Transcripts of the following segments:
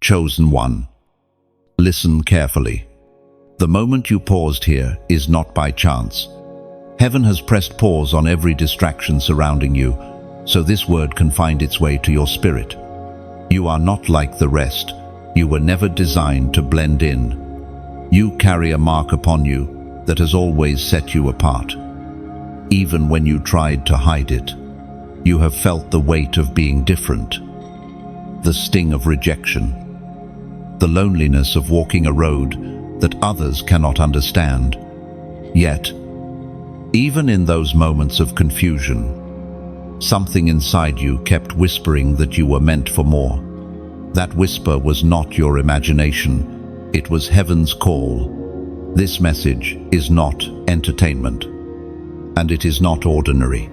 Chosen one. Listen carefully. The moment you paused here is not by chance. Heaven has pressed pause on every distraction surrounding you, so this word can find its way to your spirit. You are not like the rest. You were never designed to blend in. You carry a mark upon you that has always set you apart. Even when you tried to hide it, you have felt the weight of being different, the sting of rejection, the loneliness of walking a road that others cannot understand. Yet, even in those moments of confusion, something inside you kept whispering that you were meant for more. That whisper was not your imagination, it was heaven's call. This message is not entertainment, and it is not ordinary.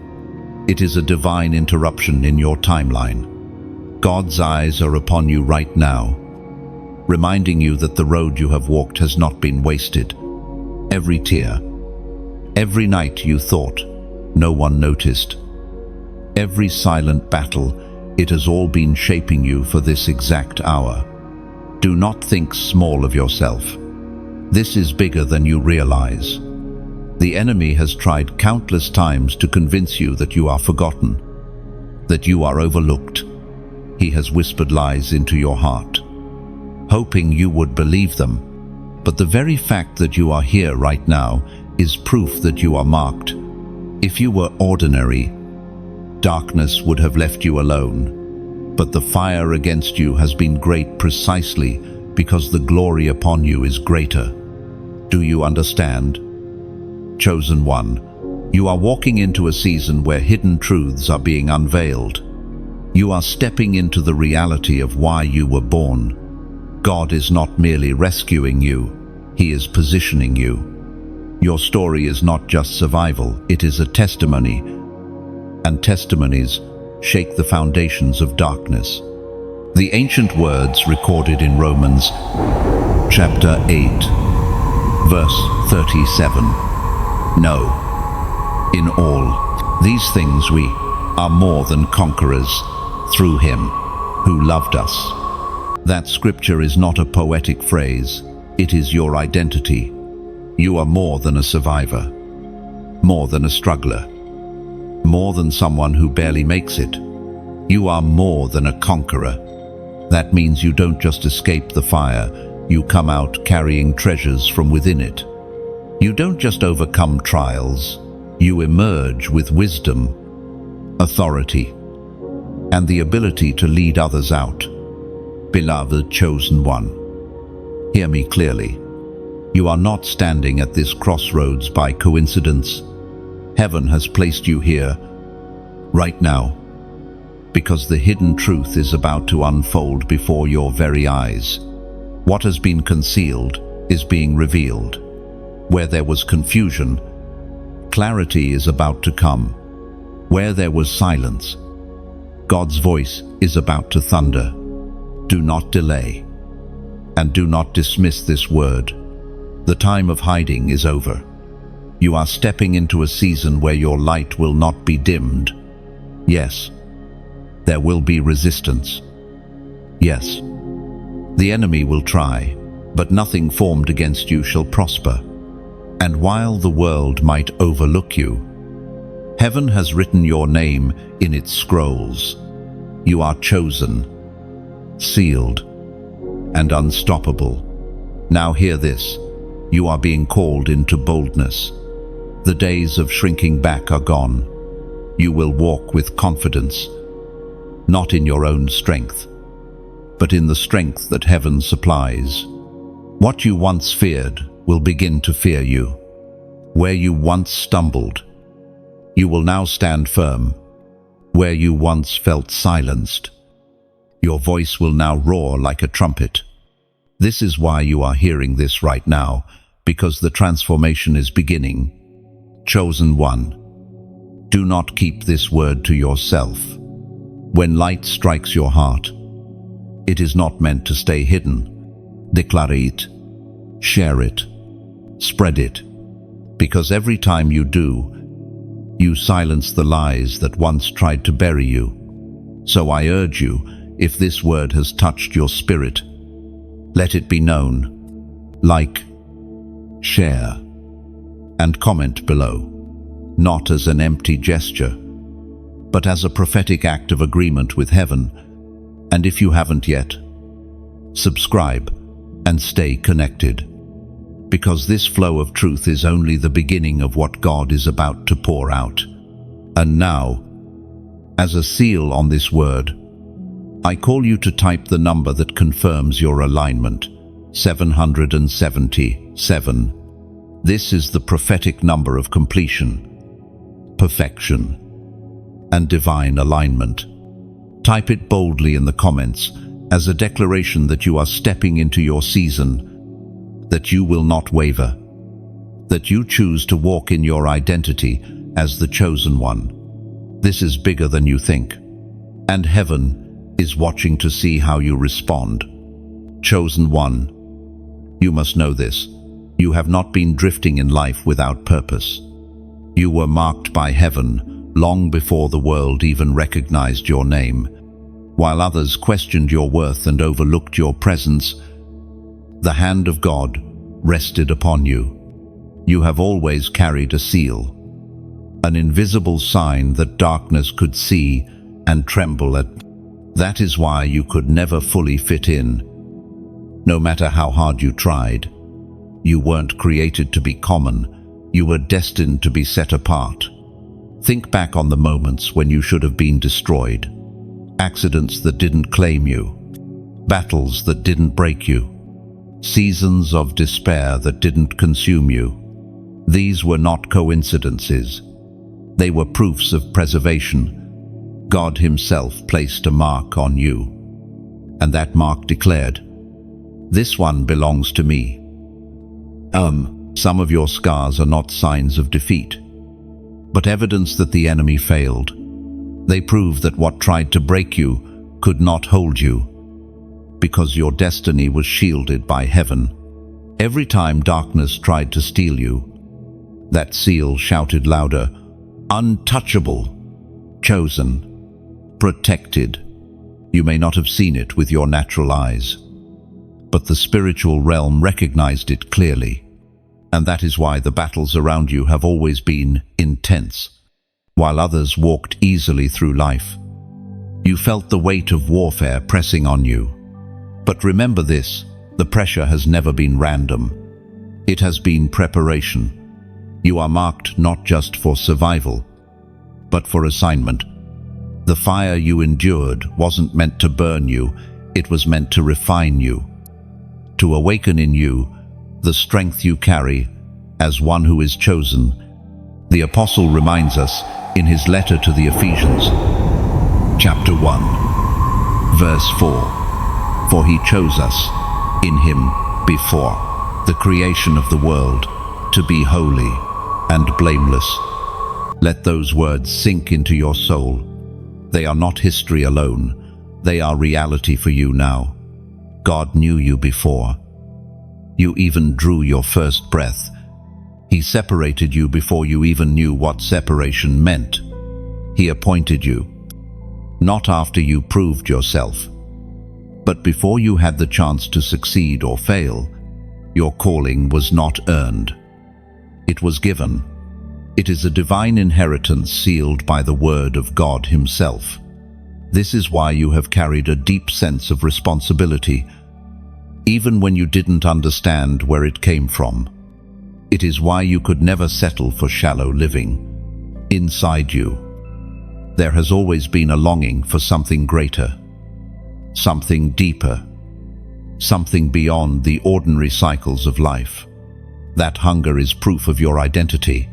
It is a divine interruption in your timeline. God's eyes are upon you right now, reminding you that the road you have walked has not been wasted. Every tear, every night you thought no one noticed, every silent battle, it has all been shaping you for this exact hour. Do not think small of yourself. This is bigger than you realize. The enemy has tried countless times to convince you that you are forgotten, that you are overlooked. He has whispered lies into your heart, hoping you would believe them. But the very fact that you are here right now is proof that you are marked. If you were ordinary, darkness would have left you alone. But the fire against you has been great precisely because the glory upon you is greater. Do you understand? Chosen one, you are walking into a season where hidden truths are being unveiled. You are stepping into the reality of why you were born. God is not merely rescuing you, He is positioning you. Your story is not just survival, it is a testimony. And testimonies shake the foundations of darkness. The ancient words recorded in Romans chapter 8, verse 37. No, in all these things we are more than conquerors through Him who loved us. That scripture is not a poetic phrase, it is your identity. You are more than a survivor, more than a struggler, more than someone who barely makes it. You are more than a conqueror. That means you don't just escape the fire, you come out carrying treasures from within it. You don't just overcome trials, you emerge with wisdom, authority, and the ability to lead others out. Beloved chosen one, hear me clearly. You are not standing at this crossroads by coincidence. Heaven has placed you here, right now, because the hidden truth is about to unfold before your very eyes. What has been concealed is being revealed. Where there was confusion, clarity is about to come. Where there was silence, God's voice is about to thunder. Do not delay, and do not dismiss this word. The time of hiding is over. You are stepping into a season where your light will not be dimmed. Yes, there will be resistance. Yes, the enemy will try, but nothing formed against you shall prosper. And while the world might overlook you, heaven has written your name in its scrolls. You are chosen, sealed, and unstoppable. Now hear this. You are being called into boldness. The days of shrinking back are gone. You will walk with confidence, not in your own strength, but in the strength that heaven supplies. What you once feared will begin to fear you. Where you once stumbled, you will now stand firm. Where you once felt silenced, your voice will now roar like a trumpet. This is why you are hearing this right now, because the transformation is beginning. Chosen one, do not keep this word to yourself. When light strikes your heart, it is not meant to stay hidden. Declare it, share it, spread it, because every time you do, you silence the lies that once tried to bury you. So I urge you, if this word has touched your spirit, Let it be known. Like, share, and comment below, not as an empty gesture, but as a prophetic act of agreement with heaven. And if you haven't yet, subscribe and stay connected, because this flow of truth is only the beginning of what God is about to pour out. And now, as a seal on this word, I call you to type the number that confirms your alignment, 777. This is the prophetic number of completion, perfection, and divine alignment. Type it boldly in the comments as a declaration that you are stepping into your season, that you will not waver, that you choose to walk in your identity as the chosen one. This is bigger than you think, and heaven is watching to see how you respond. Chosen one, you must know this. You have not been drifting in life without purpose. You were marked by heaven long before the world even recognized your name. While others questioned your worth and overlooked your presence, the hand of God rested upon you. You have always carried a seal, an invisible sign that darkness could see and tremble at. That is why you could never fully fit in. No matter how hard you tried, you weren't created to be common. You were destined to be set apart. Think back on the moments when you should have been destroyed. Accidents that didn't claim you. Battles that didn't break you. Seasons of despair that didn't consume you. These were not coincidences. They were proofs of preservation. God Himself placed a mark on you, and that mark declared, "This one belongs to me." Some of your scars are not signs of defeat, but evidence that the enemy failed. They prove that what tried to break you could not hold you, because your destiny was shielded by heaven. Every time darkness tried to steal you, that seal shouted louder, "Untouchable, chosen, protected." You may not have seen it with your natural eyes, but the spiritual realm recognized it clearly. And that is why the battles around you have always been intense. While others walked easily through life, you felt the weight of warfare pressing on you. But remember this, the pressure has never been random. It has been preparation. You are marked not just for survival, but for assignment. The fire you endured wasn't meant to burn you, it was meant to refine you, to awaken in you the strength you carry as one who is chosen. The apostle reminds us in his letter to the Ephesians, chapter 1, verse 4, "For He chose us in Him before the creation of the world to be holy and blameless." Let those words sink into your soul. They are not history alone, they are reality for you now. God knew you before you even drew your first breath. He separated you before you even knew what separation meant. He appointed you, not after you proved yourself, but before you had the chance to succeed or fail. Your calling was not earned. It was given. It is a divine inheritance sealed by the word of God Himself. This is why you have carried a deep sense of responsibility, even when you didn't understand where it came from. It is why you could never settle for shallow living. Inside you, there has always been a longing for something greater, something deeper, something beyond the ordinary cycles of life. That hunger is proof of your identity.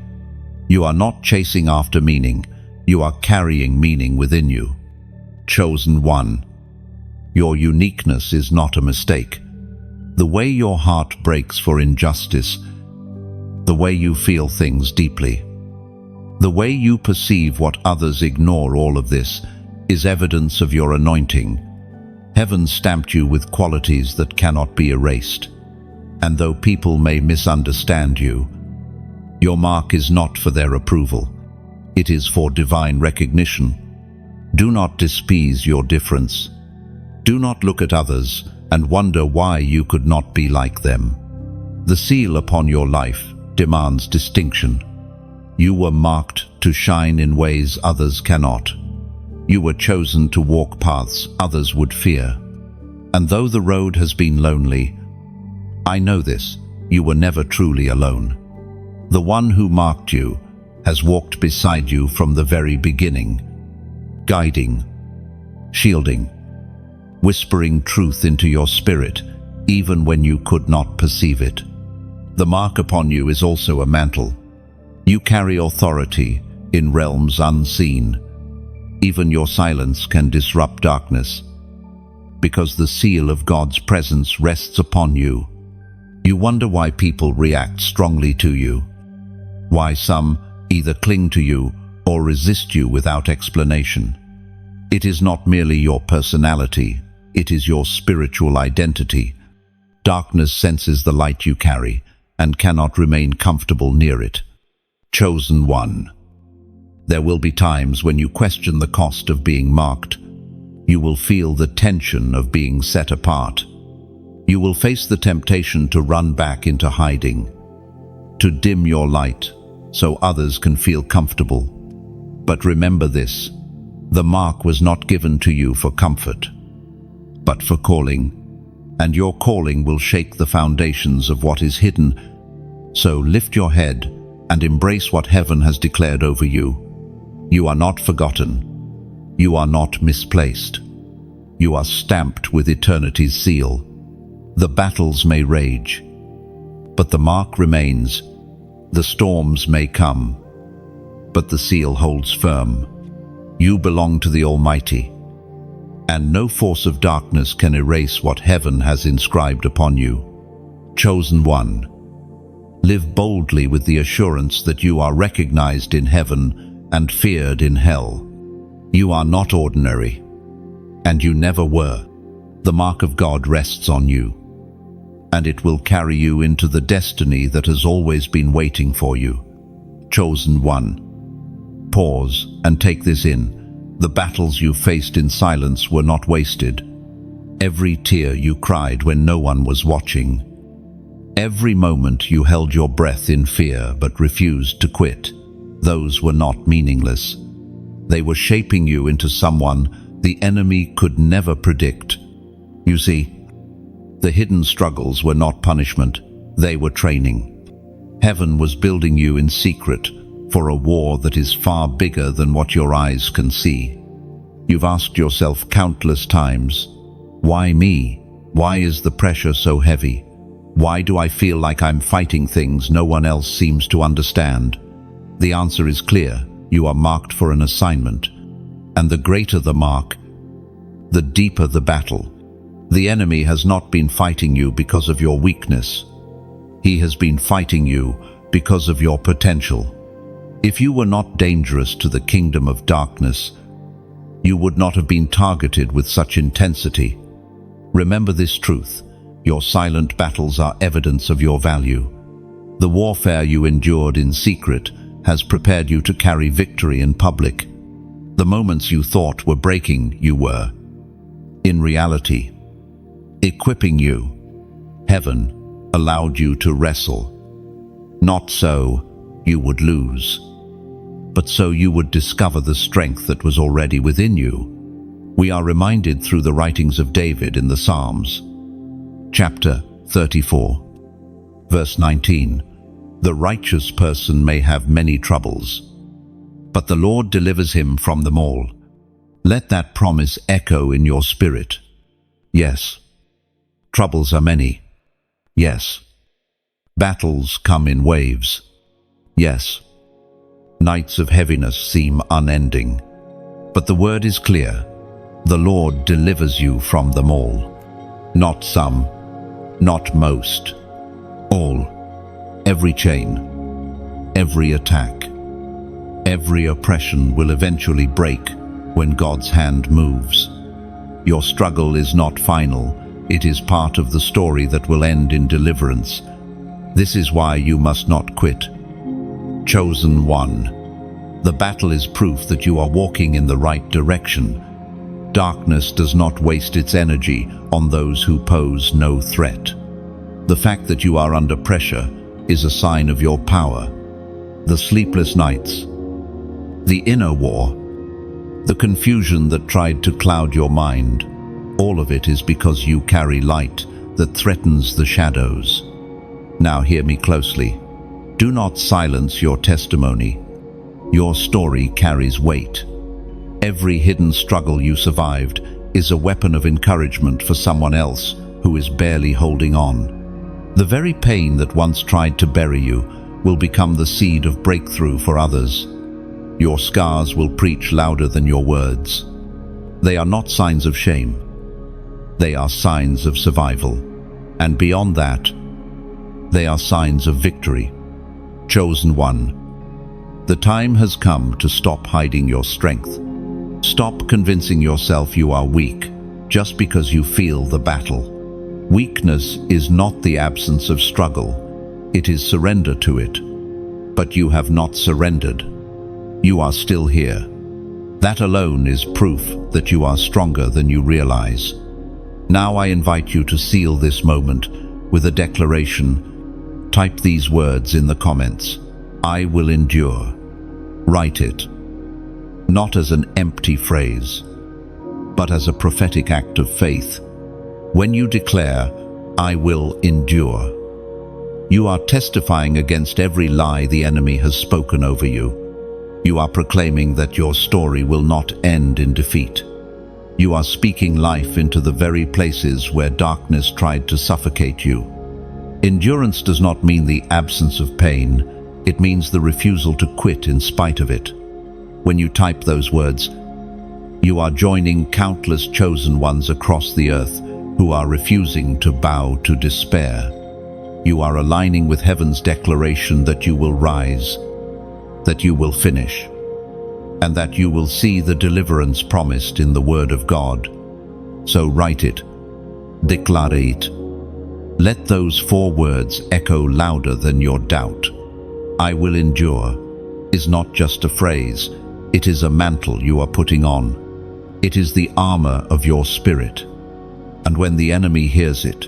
You are not chasing after meaning, you are carrying meaning within you. Chosen one, your uniqueness is not a mistake. The way your heart breaks for injustice, the way you feel things deeply, the way you perceive what others ignore, all of this is evidence of your anointing. Heaven stamped you with qualities that cannot be erased. And though people may misunderstand you, your mark is not for their approval. It is for divine recognition. Do not despise your difference. Do not look at others and wonder why you could not be like them. The seal upon your life demands distinction. You were marked to shine in ways others cannot. You were chosen to walk paths others would fear. And though the road has been lonely, I know this, you were never truly alone. The one who marked you has walked beside you from the very beginning, guiding, shielding, whispering truth into your spirit, even when you could not perceive it. The mark upon you is also a mantle. You carry authority in realms unseen. Even your silence can disrupt darkness, because the seal of God's presence rests upon you. You wonder why people react strongly to you, why some either cling to you or resist you without explanation. It is not merely your personality, it is your spiritual identity. Darkness senses the light you carry and cannot remain comfortable near it. Chosen one. There will be times when you question the cost of being marked. You will feel the tension of being set apart. You will face the temptation to run back into hiding, to dim your light so others can feel comfortable. But remember this, the mark was not given to you for comfort, but for calling, and your calling will shake the foundations of what is hidden. So lift your head and embrace what heaven has declared over you. You are not forgotten. You are not misplaced. You are stamped with eternity's seal. The battles may rage, but the mark remains. The storms may come, but the seal holds firm. You belong to the Almighty, and no force of darkness can erase what heaven has inscribed upon you. Chosen one. Live boldly with the assurance that you are recognized in heaven and feared in hell. You are not ordinary, and you never were. The mark of God rests on you, and it will carry you into the destiny that has always been waiting for you. Chosen one. Pause and take this in. The battles you faced in silence were not wasted. Every tear you cried when no one was watching. Every moment you held your breath in fear but refused to quit. Those were not meaningless. They were shaping you into someone the enemy could never predict. You see, the hidden struggles were not punishment, they were training. Heaven was building you in secret for a war that is far bigger than what your eyes can see. You've asked yourself countless times, why me? Why is the pressure so heavy? Why do I feel like I'm fighting things no one else seems to understand? The answer is clear. You are marked for an assignment. And the greater the mark, the deeper the battle. The enemy has not been fighting you because of your weakness. He has been fighting you because of your potential. If you were not dangerous to the kingdom of darkness, you would not have been targeted with such intensity. Remember this truth. Your silent battles are evidence of your value. The warfare you endured in secret has prepared you to carry victory in public. The moments you thought were breaking, you were, in reality, equipping you. Heaven allowed you to wrestle. Not so you would lose, but so you would discover the strength that was already within you. We are reminded through the writings of David in the Psalms. Chapter 34, verse 19. The righteous person may have many troubles, but the Lord delivers him from them all. Let that promise echo in your spirit. Yes, troubles are many. Yes, battles come in waves. Yes, nights of heaviness seem unending. But the word is clear. The Lord delivers you from them all. Not some, not most. All. Every chain, every attack, every oppression will eventually break when God's hand moves. Your struggle is not final. It is part of the story that will end in deliverance. This is why you must not quit. Chosen one. The battle is proof that you are walking in the right direction. Darkness does not waste its energy on those who pose no threat. The fact that you are under pressure is a sign of your power. The sleepless nights, the inner war, the confusion that tried to cloud your mind, all of it is because you carry light that threatens the shadows. Now hear me closely. Do not silence your testimony. Your story carries weight. Every hidden struggle you survived is a weapon of encouragement for someone else who is barely holding on. The very pain that once tried to bury you will become the seed of breakthrough for others. Your scars will preach louder than your words. They are not signs of shame. They are signs of survival. And beyond that, they are signs of victory. Chosen one, the time has come to stop hiding your strength. Stop convincing yourself you are weak just because you feel the battle. Weakness is not the absence of struggle, it is surrender to it. But you have not surrendered. You are still here. That alone is proof that you are stronger than you realize. Now I invite you to seal this moment with a declaration. Type these words in the comments. I will endure. Write it. Not as an empty phrase, but as a prophetic act of faith. When you declare, I will endure, you are testifying against every lie the enemy has spoken over you. You are proclaiming that your story will not end in defeat. You are speaking life into the very places where darkness tried to suffocate you. Endurance does not mean the absence of pain, it means the refusal to quit in spite of it. When you type those words, you are joining countless chosen ones across the earth who are refusing to bow to despair. You are aligning with heaven's declaration that you will rise, that you will finish, and that you will see the deliverance promised in the Word of God. So write it, declare it. Let those 4 words echo louder than your doubt. I will endure is not just a phrase, it is a mantle you are putting on. It is the armor of your spirit. And when the enemy hears it,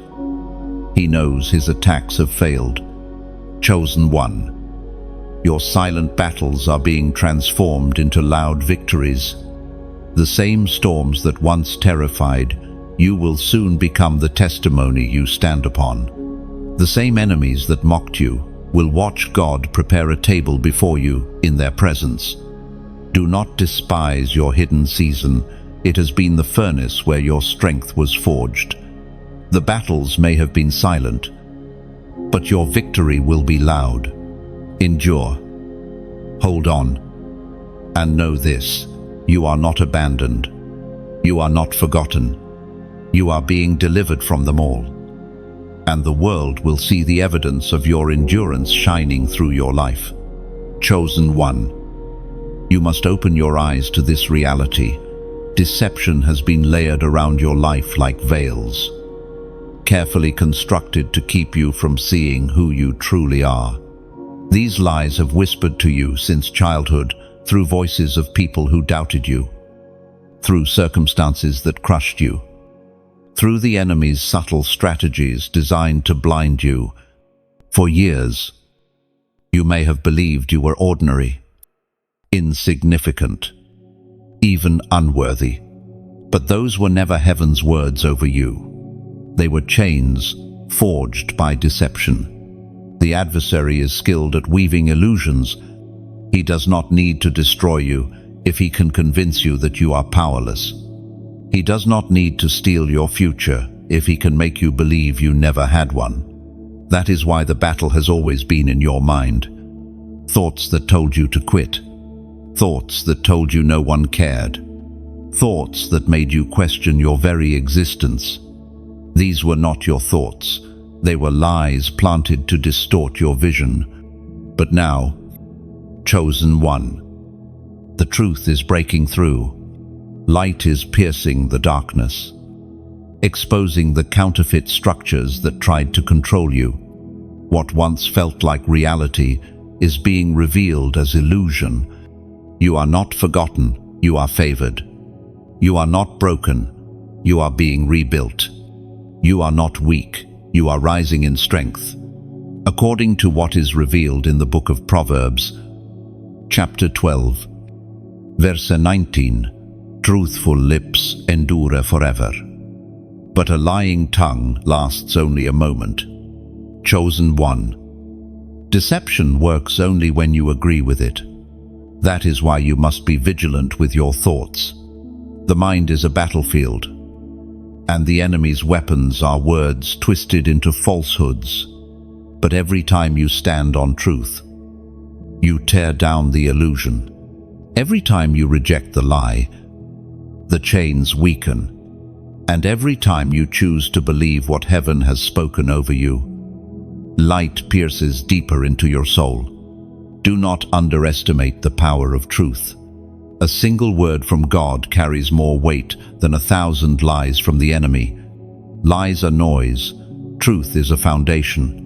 he knows his attacks have failed. Chosen one, your silent battles are being transformed into loud victories. The same storms that once terrified, you will soon become the testimony you stand upon. The same enemies that mocked you will watch God prepare a table before you in their presence. Do not despise your hidden season. It has been the furnace where your strength was forged. The battles may have been silent, but your victory will be loud. Endure. Hold on. And know this, you are not abandoned. You are not forgotten. You are being delivered from them all. And the world will see the evidence of your endurance shining through your life. Chosen one, you must open your eyes to this reality. Deception has been layered around your life like veils, carefully constructed to keep you from seeing who you truly are. These lies have whispered to you since childhood through voices of people who doubted you, through circumstances that crushed you, through the enemy's subtle strategies designed to blind you. For years, you may have believed you were ordinary, insignificant, even unworthy. But those were never heaven's words over you. They were chains forged by deception. The adversary is skilled at weaving illusions. He does not need to destroy you if he can convince you that you are powerless. He does not need to steal your future if he can make you believe you never had one. That is why the battle has always been in your mind. Thoughts that told you to quit. Thoughts that told you no one cared. Thoughts that made you question your very existence. These were not your thoughts. They were lies planted to distort your vision. But now, chosen one, the truth is breaking through. Light is piercing the darkness, exposing the counterfeit structures that tried to control you. What once felt like reality is being revealed as illusion. You are not forgotten, you are favored. You are not broken. You are being rebuilt. You are not weak. You are rising in strength. According to what is revealed in the book of Proverbs, chapter 12, verse 19, truthful lips endure forever, but a lying tongue lasts only a moment. Chosen one. Deception works only when you agree with it. That is why you must be vigilant with your thoughts. The mind is a battlefield, and the enemy's weapons are words twisted into falsehoods. But every time you stand on truth, you tear down the illusion. Every time you reject the lie, the chains weaken. And every time you choose to believe what heaven has spoken over you, light pierces deeper into your soul. Do not underestimate the power of truth. A single word from God carries more weight than 1,000 lies from the enemy. Lies are noise. Truth is a foundation.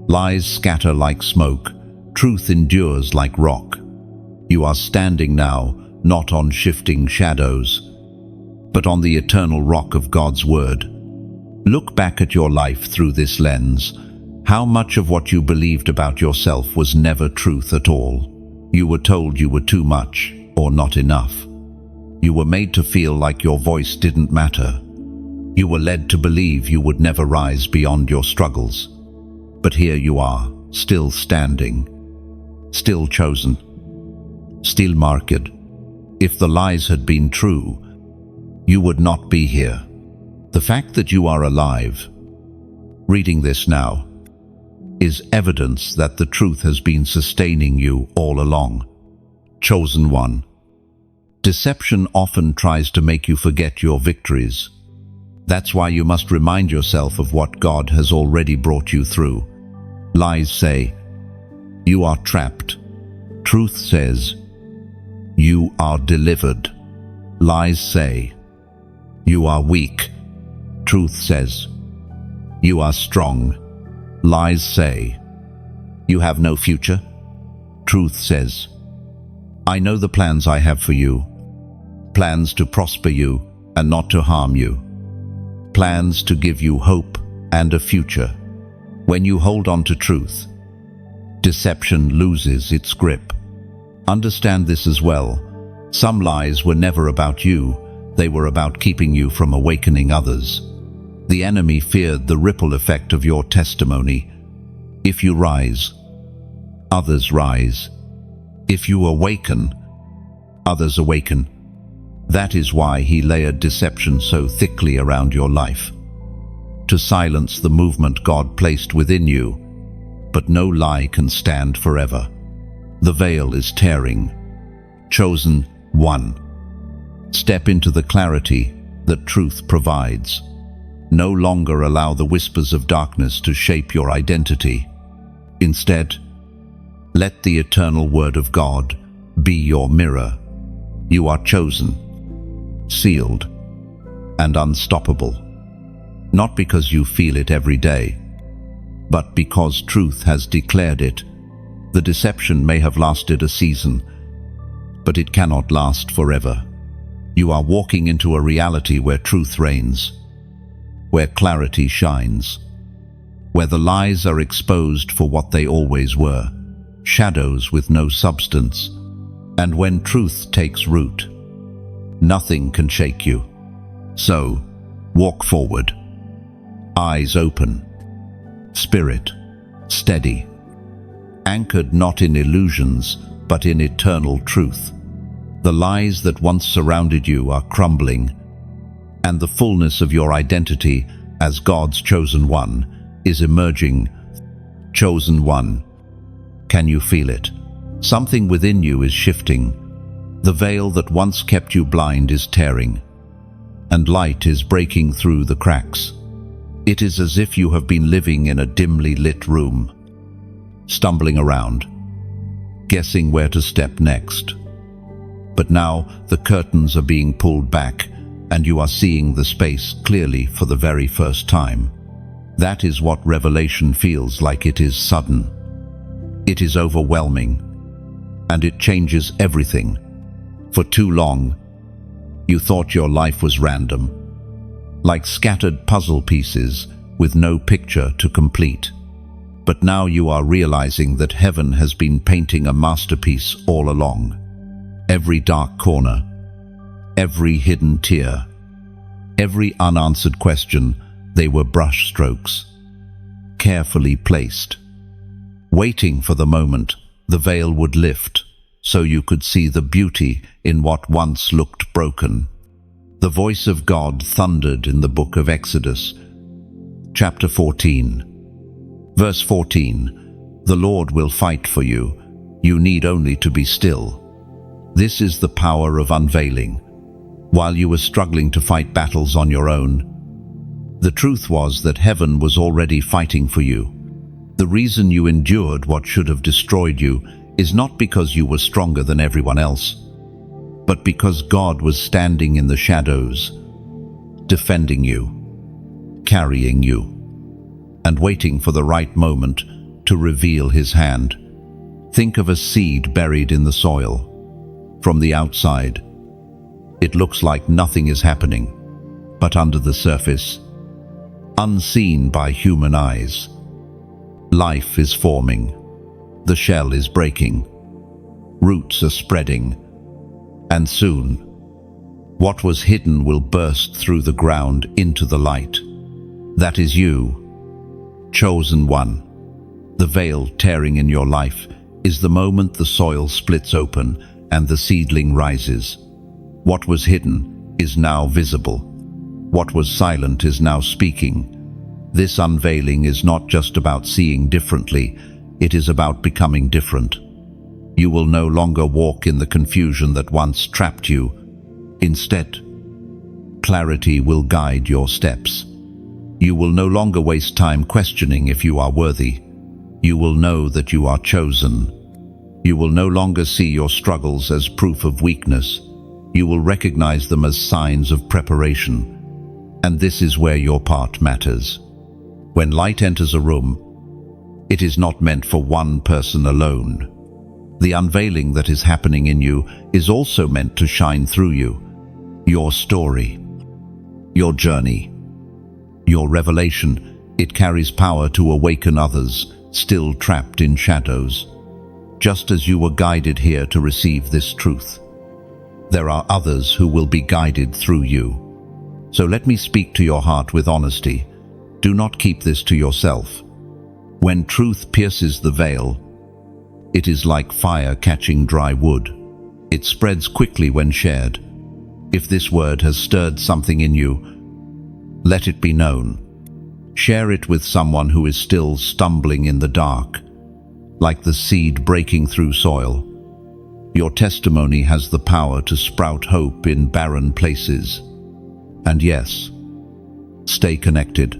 Lies scatter like smoke. Truth endures like rock. You are standing now, not on shifting shadows, but on the eternal rock of God's word. Look back at your life through this lens. How much of what you believed about yourself was never truth at all? You were told you were too much or not enough. You were made to feel like your voice didn't matter. You were led to believe you would never rise beyond your struggles. But here you are, still standing, still chosen, still marked. If the lies had been true, you would not be here. The fact that you are alive, reading this now, is evidence that the truth has been sustaining you all along. Chosen one. Deception often tries to make you forget your victories. That's why you must remind yourself of what God has already brought you through. Lies say, you are trapped. Truth says, you are delivered. Lies say, you are weak. Truth says, you are strong. Lies say, you have no future. Truth says, I know the plans I have for you. Plans to prosper you and not to harm you. Plans to give you hope and a future. When you hold on to truth, deception loses its grip. Understand this as well. Some lies were never about you. They were about keeping you from awakening others. The enemy feared the ripple effect of your testimony. If you rise, others rise. If you awaken, others awaken. That is why he layered deception so thickly around your life, to silence the movement God placed within you. But no lie can stand forever. The veil is tearing. Chosen one. Step into the clarity that truth provides. No longer allow the whispers of darkness to shape your identity. Instead, let the eternal word of God be your mirror. You are chosen, sealed, and unstoppable. Not because you feel it every day, but because truth has declared it. The deception may have lasted a season, but it cannot last forever. You are walking into a reality where truth reigns, where clarity shines, where the lies are exposed for what they always were, shadows with no substance. And when truth takes root, nothing can shake you. So, walk forward, eyes open, spirit steady, anchored not in illusions, but in eternal truth. The lies that once surrounded you are crumbling, and the fullness of your identity as God's chosen one is emerging. Chosen one. Can you feel it? Something within you is shifting. The veil that once kept you blind is tearing, and light is breaking through the cracks. It is as if you have been living in a dimly lit room, stumbling around, guessing where to step next. But now the curtains are being pulled back, and you are seeing the space clearly for the very first time. That is what revelation feels like. It is sudden. It is overwhelming, and it changes everything. For too long, You thought your life was random, like scattered puzzle pieces with no picture to complete. But now you are realizing that heaven has been painting a masterpiece all along. Every dark corner, every hidden tear, every unanswered question, they were brushstrokes, carefully placed, waiting for the moment the veil would lift so you could see the beauty in what once looked broken. The voice of God thundered in the book of Exodus, chapter 14. Verse 14, "The Lord will fight for you. You need only to be still." This is the power of unveiling. While you were struggling to fight battles on your own, the truth was that heaven was already fighting for you. The reason you endured what should have destroyed you is not because you were stronger than everyone else, but because God was standing in the shadows, defending you, carrying you, and waiting for the right moment to reveal his hand. Think of a seed buried in the soil. From the outside, it looks like nothing is happening, but under the surface, unseen by human eyes, life is forming. The shell is breaking, roots are spreading, and soon, what was hidden will burst through the ground into the light. That is you, chosen one. The veil tearing in your life is the moment the soil splits open and the seedling rises. What was hidden is now visible. What was silent is now speaking. This unveiling is not just about seeing differently, it is about becoming different. You will no longer walk in the confusion that once trapped you. Instead, clarity will guide your steps. You will no longer waste time questioning if you are worthy. You will know that you are chosen. You will no longer see your struggles as proof of weakness. You will recognize them as signs of preparation. And this is where your part matters. When light enters a room, it is not meant for one person alone. The unveiling that is happening in you is also meant to shine through you. Your story, your journey, your revelation, it carries power to awaken others still trapped in shadows. Just as you were guided here to receive this truth, there are others who will be guided through you. So let me speak to your heart with honesty. Do not keep this to yourself. When truth pierces the veil, it is like fire catching dry wood. It spreads quickly when shared. If this word has stirred something in you, let it be known. Share it with someone who is still stumbling in the dark, like the seed breaking through soil. Your testimony has the power to sprout hope in barren places. And yes, stay connected.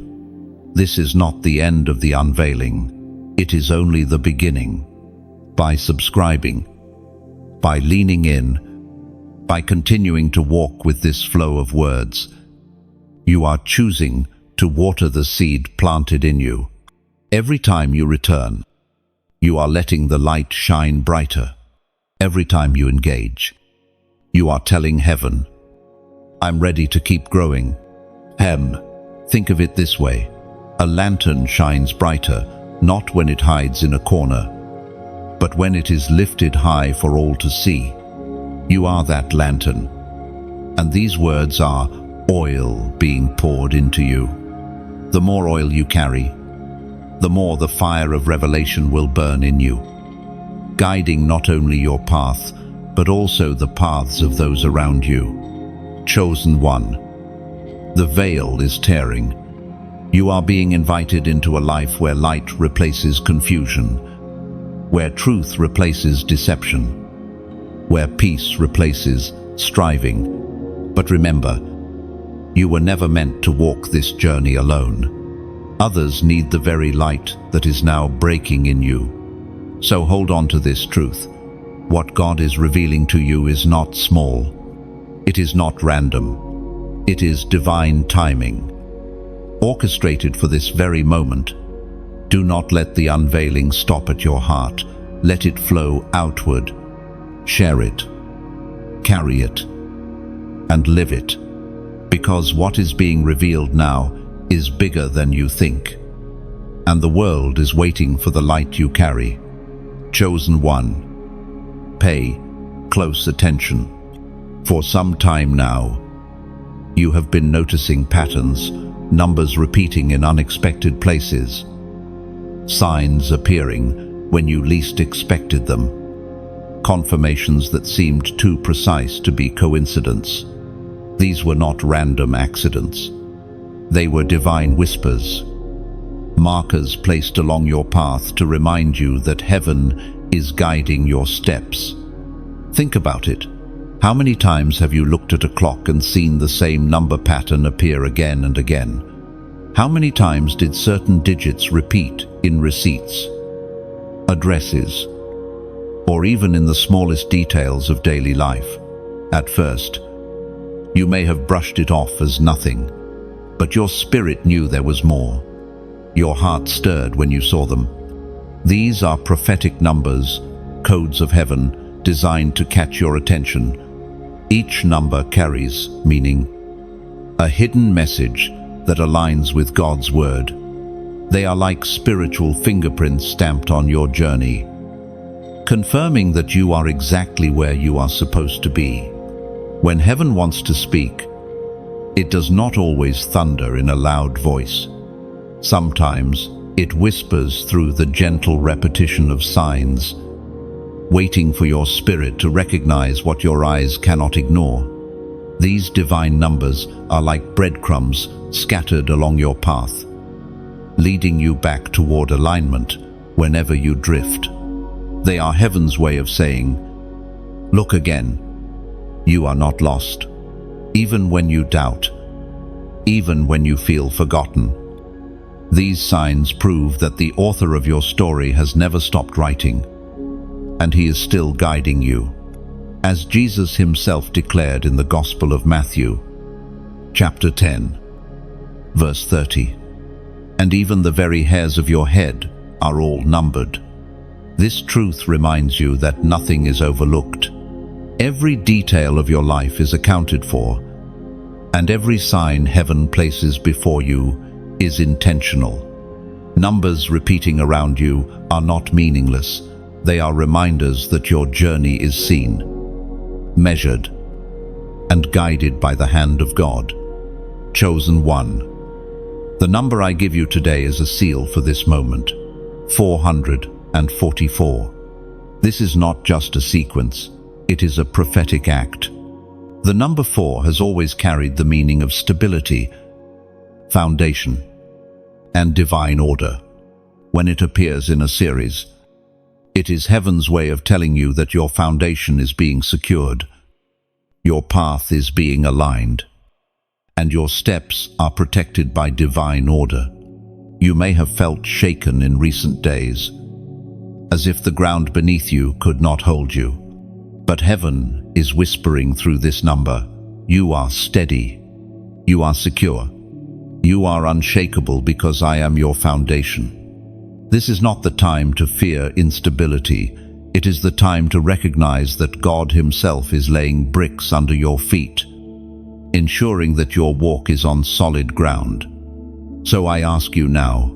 This is not the end of the unveiling. It is only the beginning. By subscribing, by leaning in, by continuing to walk with this flow of words, you are choosing to water the seed planted in you. Every time you return, you are letting the light shine brighter. Every time you engage, you are telling heaven, I'm ready to keep growing. Think of it this way. A lantern shines brighter, not when it hides in a corner, but when it is lifted high for all to see. You are that lantern. And these words are oil being poured into you. The more oil you carry, the more the fire of revelation will burn in you, guiding not only your path, but also the paths of those around you. Chosen one. The veil is tearing. You are being invited into a life where light replaces confusion, where truth replaces deception, where peace replaces striving. But remember, you were never meant to walk this journey alone. Others need the very light that is now breaking in you. So hold on to this truth. What God is revealing to you is not small. It is not random. It is divine timing, orchestrated for this very moment. Do not let the unveiling stop at your heart. Let it flow outward. Share it. Carry it. and live it, because what is being revealed now is bigger than you think, and the world is waiting for the light you carry. Chosen one, pay close attention. For some time now, you have been noticing patterns, numbers repeating in unexpected places, signs appearing when you least expected them, confirmations that seemed too precise to be coincidence. These were not random accidents. They were divine whispers, markers placed along your path to remind you that heaven is guiding your steps. Think about it. How many times have you looked at a clock and seen the same number pattern appear again and again? How many times did certain digits repeat in receipts, addresses, or even in the smallest details of daily life? At first, you may have brushed it off as nothing, but your spirit knew there was more. Your heart stirred when you saw them. These are prophetic numbers, codes of heaven designed to catch your attention. Each number carries meaning, a hidden message that aligns with God's word. They are like spiritual fingerprints stamped on your journey, confirming that you are exactly where you are supposed to be. When heaven wants to speak, it does not always thunder in a loud voice. Sometimes it whispers through the gentle repetition of signs, waiting for your spirit to recognize what your eyes cannot ignore. These divine numbers are like breadcrumbs scattered along your path, leading you back toward alignment whenever you drift. They are heaven's way of saying, look again. You are not lost, even when you doubt, even when you feel forgotten. These signs prove that the author of your story has never stopped writing, and he is still guiding you. As Jesus himself declared in the Gospel of Matthew, chapter 10, verse 30, and even the very hairs of your head are all numbered. This truth reminds you that nothing is overlooked. Every detail of your life is accounted for, and every sign heaven places before you is intentional. Numbers repeating around you are not meaningless. They are reminders that your journey is seen, measured, and guided by the hand of God. Chosen one. The number I give you today is a seal for this moment. 444. This is not just a sequence. It is a prophetic act. The number 4 has always carried the meaning of stability, foundation, and divine order. When it appears in a series, it is heaven's way of telling you that your foundation is being secured, your path is being aligned, and your steps are protected by divine order. You may have felt shaken in recent days, as if the ground beneath you could not hold you. But heaven is whispering through this number, you are steady, you are secure, you are unshakable because I am your foundation. This is not the time to fear instability. It is the time to recognize that God himself is laying bricks under your feet, ensuring that your walk is on solid ground. So I ask you now,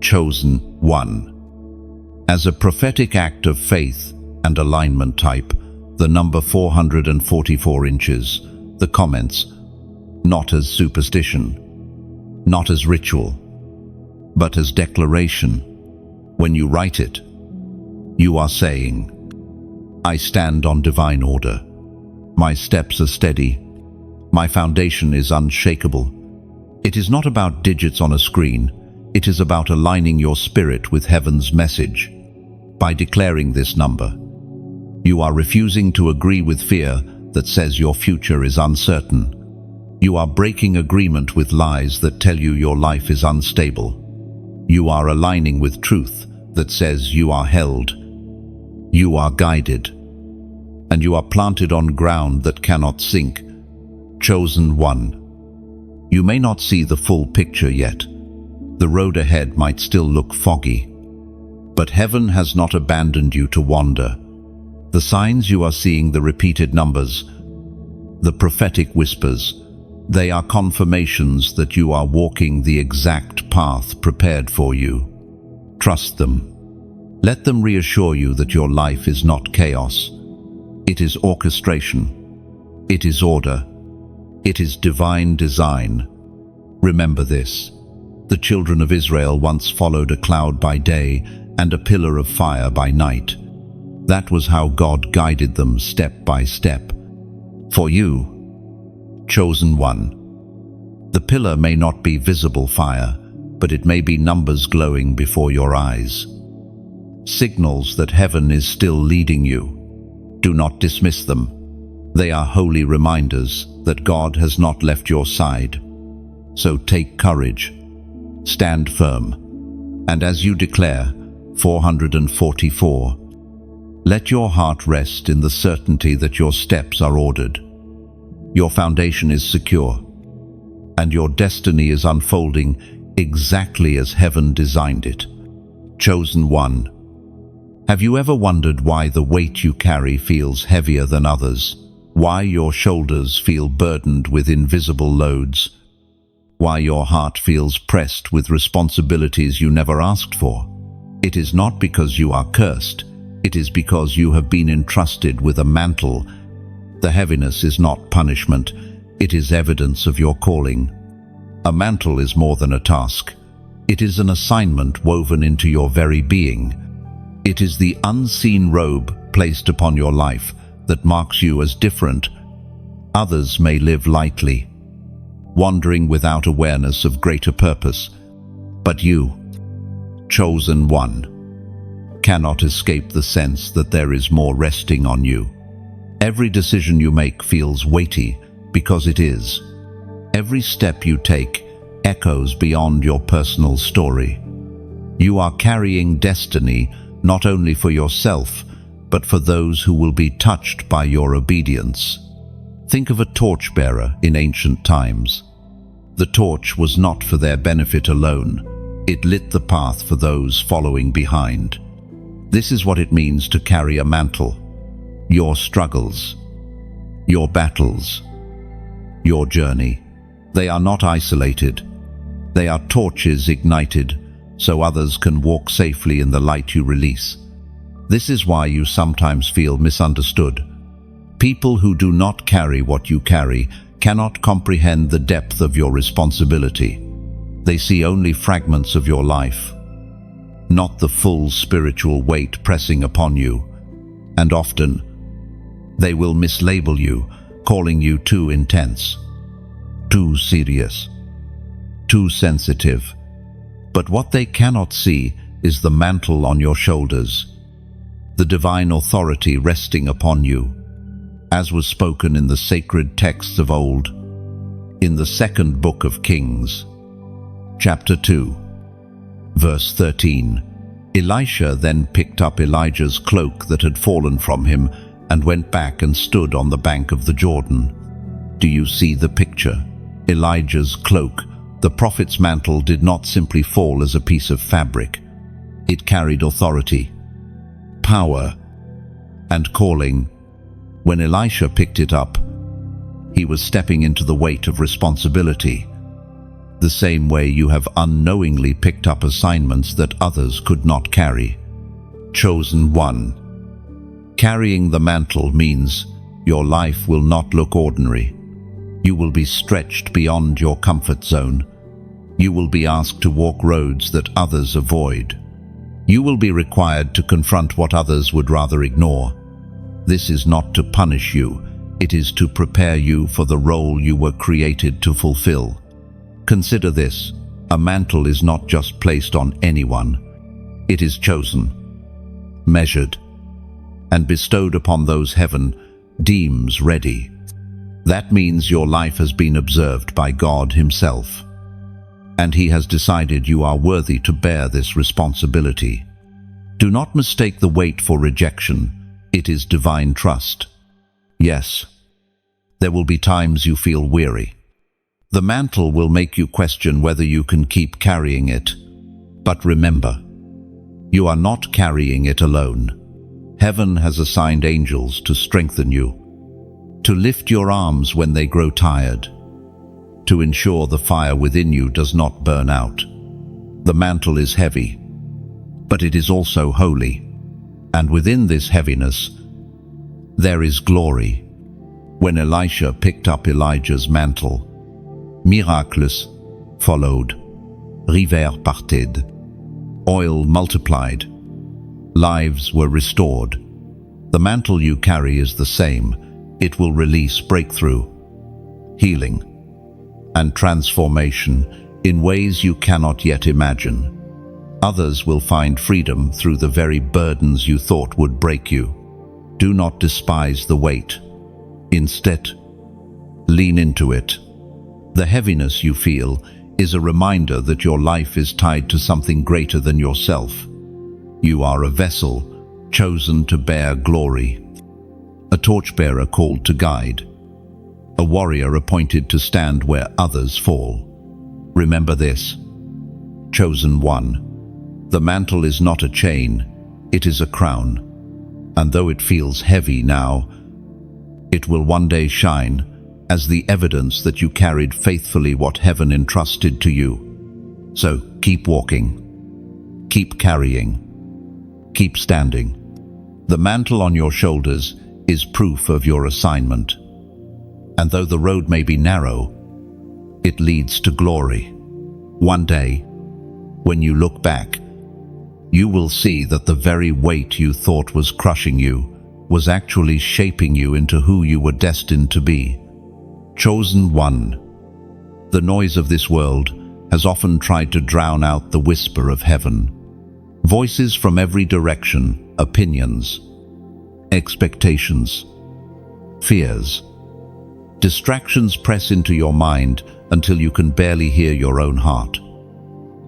chosen one, as a prophetic act of faith and alignment type, the number 444 inches, the comments, not as superstition, not as ritual, but as declaration. When you write it, you are saying, I stand on divine order. My steps are steady. My foundation is unshakable. It is not about digits on a screen. It is about aligning your spirit with heaven's message. By declaring this number, you are refusing to agree with fear that says your future is uncertain. You are breaking agreement with lies that tell you your life is unstable. You are aligning with truth that says you are held, you are guided, and you are planted on ground that cannot sink. Chosen one. You may not see the full picture yet. The road ahead might still look foggy, but heaven has not abandoned you to wander. The signs you are seeing, the repeated numbers, The prophetic whispers, they are confirmations that you are walking the exact path prepared for you. Trust them. Let them reassure you that your life is not chaos. It is orchestration. It is order. It is divine design. Remember this. The children of Israel once followed a cloud by day and a pillar of fire by night. That was how God guided them step by step. For you, chosen one, the pillar may not be visible fire, but it may be numbers glowing before your eyes. Signals that heaven is still leading you. Do not dismiss them. They are holy reminders that God has not left your side. So take courage, stand firm, and as you declare, 444, let your heart rest in the certainty that your steps are ordered. Your foundation is secure, and your destiny is unfolding exactly as heaven designed it. Chosen one, have you ever wondered why the weight you carry feels heavier than others? Why your shoulders feel burdened with invisible loads? Why your heart feels pressed with responsibilities you never asked for? It is not because you are cursed. It is because you have been entrusted with a mantle. The heaviness is not punishment. It is evidence of your calling. A mantle is more than a task. It is an assignment woven into your very being. It is the unseen robe placed upon your life that marks you as different. Others may live lightly, wandering without awareness of greater purpose. But you, chosen one, cannot escape the sense that there is more resting on you. Every decision you make feels weighty because it is. Every step you take echoes beyond your personal story. You are carrying destiny not only for yourself, but for those who will be touched by your obedience. Think of a torchbearer in ancient times. The torch was not for their benefit alone. It lit the path for those following behind. This is what it means to carry a mantle. Your struggles, your battles, your journey. They are not isolated. They are torches ignited so others can walk safely in the light you release. This is why you sometimes feel misunderstood. People who do not carry what you carry cannot comprehend the depth of your responsibility. They see only fragments of your life, not the full spiritual weight pressing upon you. And often, they will mislabel you, calling you too intense, too serious, too sensitive. But what they cannot see is the mantle on your shoulders, the divine authority resting upon you, as was spoken in the sacred texts of old, in the second book of Kings, chapter 2, verse 13. Elisha then picked up Elijah's cloak that had fallen from him and went back and stood on the bank of the Jordan. Do you see the picture? Elijah's cloak, the prophet's mantle, did not simply fall as a piece of fabric. It carried authority, power, and calling. When Elisha picked it up, he was stepping into the weight of responsibility. The same way you have unknowingly picked up assignments that others could not carry. Chosen one. Carrying the mantle means your life will not look ordinary. You will be stretched beyond your comfort zone. You will be asked to walk roads that others avoid. You will be required to confront what others would rather ignore. This is not to punish you. It is to prepare you for the role you were created to fulfill. Consider this. A mantle is not just placed on anyone. It is chosen, measured, and bestowed upon those heaven deems ready. That means your life has been observed by God Himself, and He has decided you are worthy to bear this responsibility. Do not mistake the weight for rejection. It is divine trust. Yes, there will be times you feel weary. The mantle will make you question whether you can keep carrying it. But remember, you are not carrying it alone. Heaven has assigned angels to strengthen you. to lift your arms when they grow tired, to ensure the fire within you does not burn out. The mantle is heavy, but it is also holy, and within this heaviness there is glory. When Elisha picked up Elijah's mantle, miracles followed, rivers parted, oil multiplied, lives were restored. The mantle you carry is the same. It will release breakthrough, healing, and transformation in ways you cannot yet imagine. Others will find freedom through the very burdens you thought would break you. Do not despise the weight. Instead, lean into it. The heaviness you feel is a reminder that your life is tied to something greater than yourself. You are a vessel chosen to bear glory, a torchbearer called to guide, a warrior appointed to stand where others fall. Remember this, chosen one. The mantle is not a chain, it is a crown, and though it feels heavy now, it will one day shine as the evidence that you carried faithfully what heaven entrusted to you. So keep walking, keep carrying, keep standing. The mantle on your shoulders is proof of your assignment. And though the road may be narrow, it leads to glory. One day, when you look back, you will see that the very weight you thought was crushing you was actually shaping you into who you were destined to be. Chosen one. The noise of this world has often tried to drown out the whisper of heaven. Voices from every direction, opinions, expectations, fears. Distractions press into your mind until you can barely hear your own heart,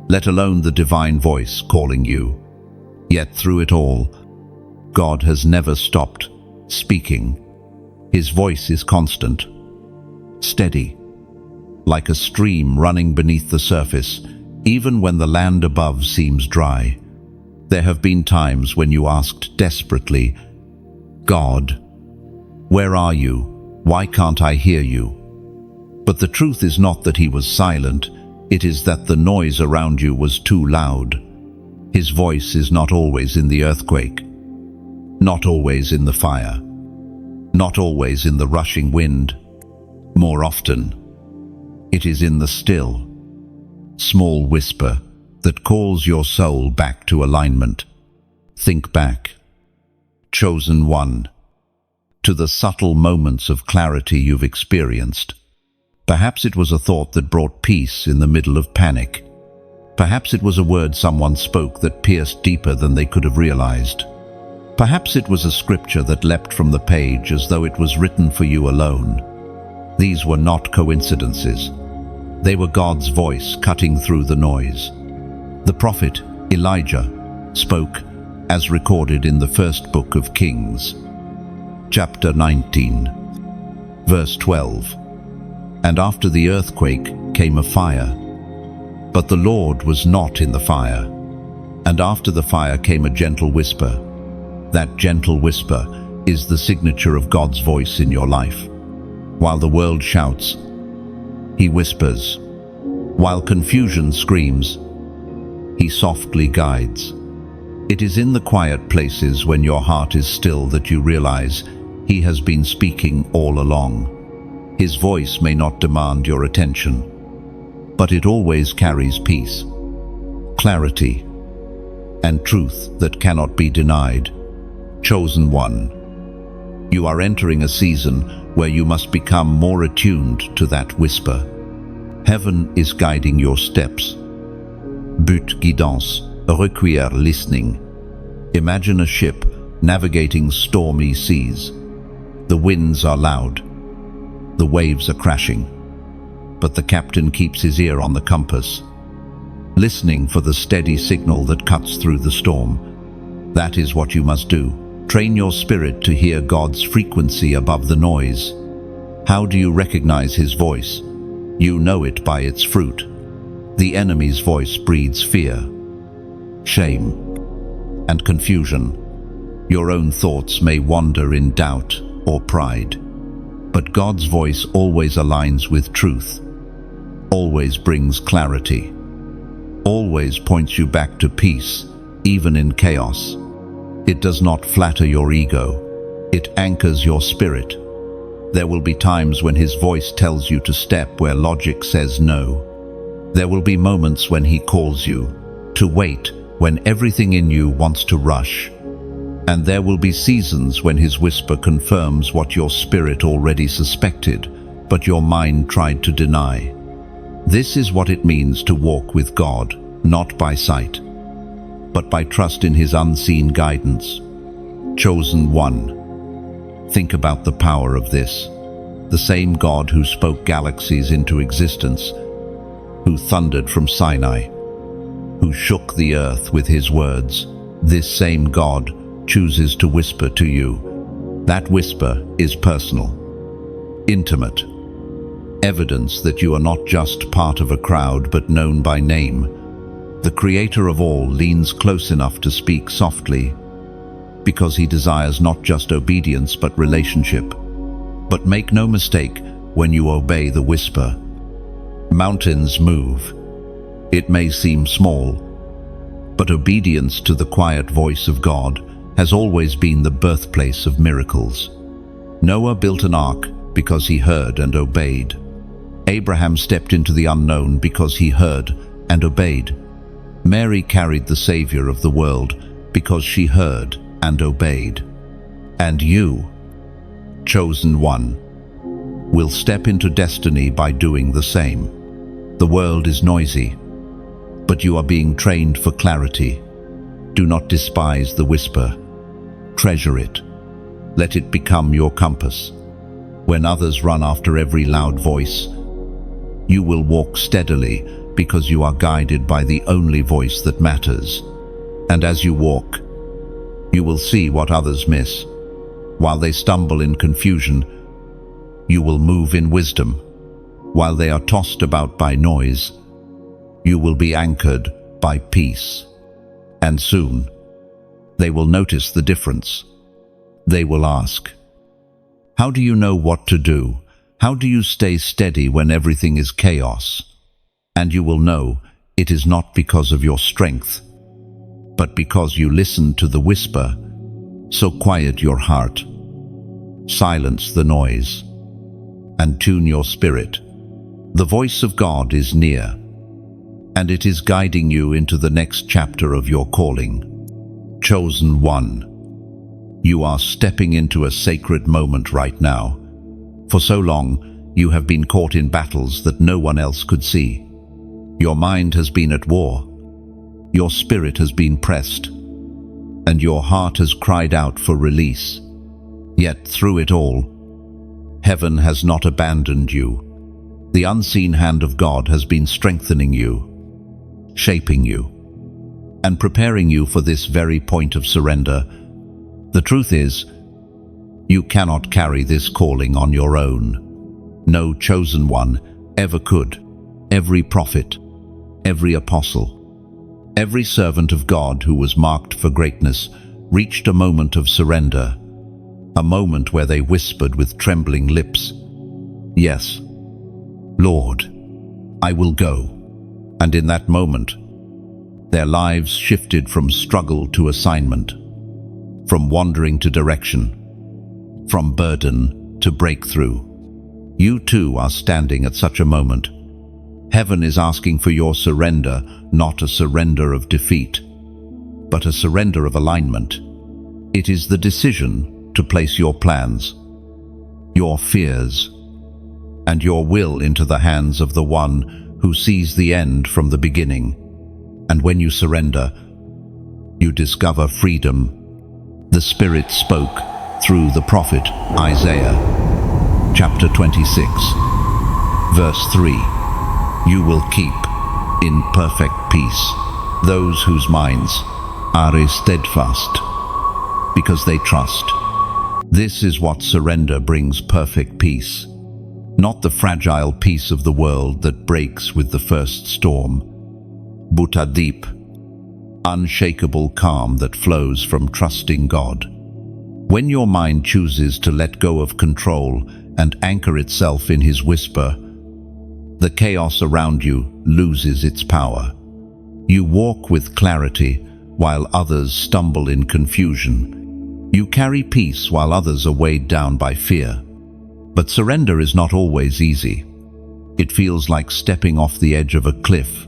let alone the divine voice calling you. Yet through it all, God has never stopped speaking. His voice is constant, steady, like a stream running beneath the surface, even when the land above seems dry. There have been times when you asked desperately, God, where are you? Why can't I hear you? But the truth is not that he was silent, it is that the noise around you was too loud. His voice is not always in the earthquake, not always in the fire, not always in the rushing wind. More often, it is in the still, small whisper that calls your soul back to alignment. Think back, chosen one, to the subtle moments of clarity you've experienced. Perhaps it was a thought that brought peace in the middle of panic. Perhaps it was a word someone spoke that pierced deeper than they could have realized. Perhaps it was a scripture that leapt from the page as though it was written for you alone. These were not coincidences. They were God's voice cutting through the noise. The prophet Elijah spoke as recorded in the first book of Kings, chapter 19, verse 12. And after the earthquake came a fire, but the Lord was not in the fire. And after the fire came a gentle whisper. That gentle whisper is the signature of God's voice in your life. While the world shouts, he whispers. While confusion screams, he softly guides. It is in the quiet places when your heart is still that you realize he has been speaking all along. His voice may not demand your attention, but it always carries peace, clarity, and truth that cannot be denied. Chosen one, you are entering a season where you must become more attuned to that whisper. Heaven is guiding your steps. But guidance, require listening. Imagine a ship navigating stormy seas. The winds are loud. The waves are crashing. But the captain keeps his ear on the compass, listening for the steady signal that cuts through the storm. That is what you must do. Train your spirit to hear God's frequency above the noise. How do you recognize his voice? You know it by its fruit. The enemy's voice breeds fear, shame, and confusion. Your own thoughts may wander in doubt or pride. But God's voice always aligns with truth, always brings clarity, always points you back to peace, even in chaos. It does not flatter your ego, it anchors your spirit. There will be times when His voice tells you to step where logic says no. There will be moments when He calls you to wait when everything in you wants to rush. And there will be seasons when His whisper confirms what your spirit already suspected, but your mind tried to deny. This is what it means to walk with God, not by sight, but by trust in His unseen guidance. Chosen one. Think about the power of this. The same God who spoke galaxies into existence, who thundered from Sinai, who shook the earth with His words, this same God chooses to whisper to you. That whisper is personal, intimate, evidence that you are not just part of a crowd but known by name. The Creator of all leans close enough to speak softly, because He desires not just obedience but relationship. But make no mistake, when you obey the whisper, mountains move. It may seem small, but obedience to the quiet voice of God has always been the birthplace of miracles. Noah built an ark because he heard and obeyed. Abraham stepped into the unknown because he heard and obeyed. Mary carried the Savior of the world because she heard and obeyed. And you, chosen one, will step into destiny by doing the same. The world is noisy, but you are being trained for clarity. Do not despise the whisper. Treasure it. Let it become your compass. When others run after every loud voice, you will walk steadily because you are guided by the only voice that matters. And as you walk, you will see what others miss. While they stumble in confusion, you will move in wisdom. While they are tossed about by noise, you will be anchored by peace. And soon, they will notice the difference. They will ask, "How do you know what to do? How do you stay steady when everything is chaos?" And you will know it is not because of your strength, but because you listen to the whisper. So quiet your heart, silence the noise, and tune your spirit. The voice of God is near, and it is guiding you into the next chapter of your calling. Chosen one, you are stepping into a sacred moment right now. For so long, you have been caught in battles that no one else could see. Your mind has been at war, your spirit has been pressed, and your heart has cried out for release. Yet through it all, heaven has not abandoned you. The unseen hand of God has been strengthening you, shaping you, and preparing you for this very point of surrender. The truth is, you cannot carry this calling on your own. No chosen one ever could. Every prophet, every apostle, every servant of God who was marked for greatness reached a moment of surrender, a moment where they whispered with trembling lips, "Yes, Lord, I will go." And in that moment, their lives shifted from struggle to assignment, from wandering to direction, from burden to breakthrough. You too are standing at such a moment. Heaven is asking for your surrender, not a surrender of defeat, but a surrender of alignment. It is the decision to place your plans, your fears, and your will into the hands of the one who sees the end from the beginning. And when you surrender, you discover freedom. The Spirit spoke through the prophet Isaiah, chapter 26, verse 3. You will keep in perfect peace those whose minds are steadfast, because they trust. This is what surrender brings: perfect peace. Not the fragile peace of the world that breaks with the first storm, but a deep, unshakable calm that flows from trusting God. When your mind chooses to let go of control and anchor itself in his whisper, the chaos around you loses its power. You walk with clarity while others stumble in confusion. You carry peace while others are weighed down by fear. But surrender is not always easy. It feels like stepping off the edge of a cliff,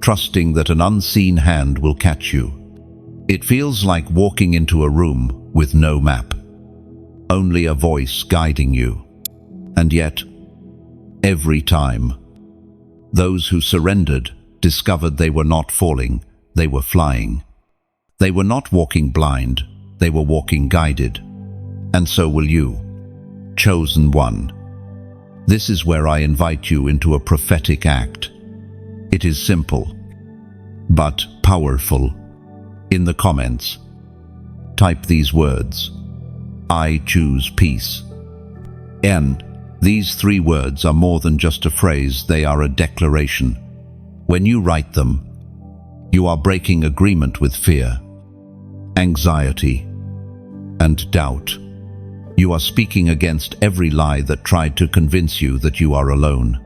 trusting that an unseen hand will catch you. It feels like walking into a room with no map, only a voice guiding you. And yet, every time, those who surrendered discovered they were not falling, they were flying. They were not walking blind, they were walking guided. And so will you, chosen one. This is where I invite you into a prophetic act. It is simple, but powerful. In the comments, type these words: I choose peace. These 3 words are more than just a phrase, they are a declaration. When you write them, you are breaking agreement with fear, anxiety, and doubt. You are speaking against every lie that tried to convince you that you are alone.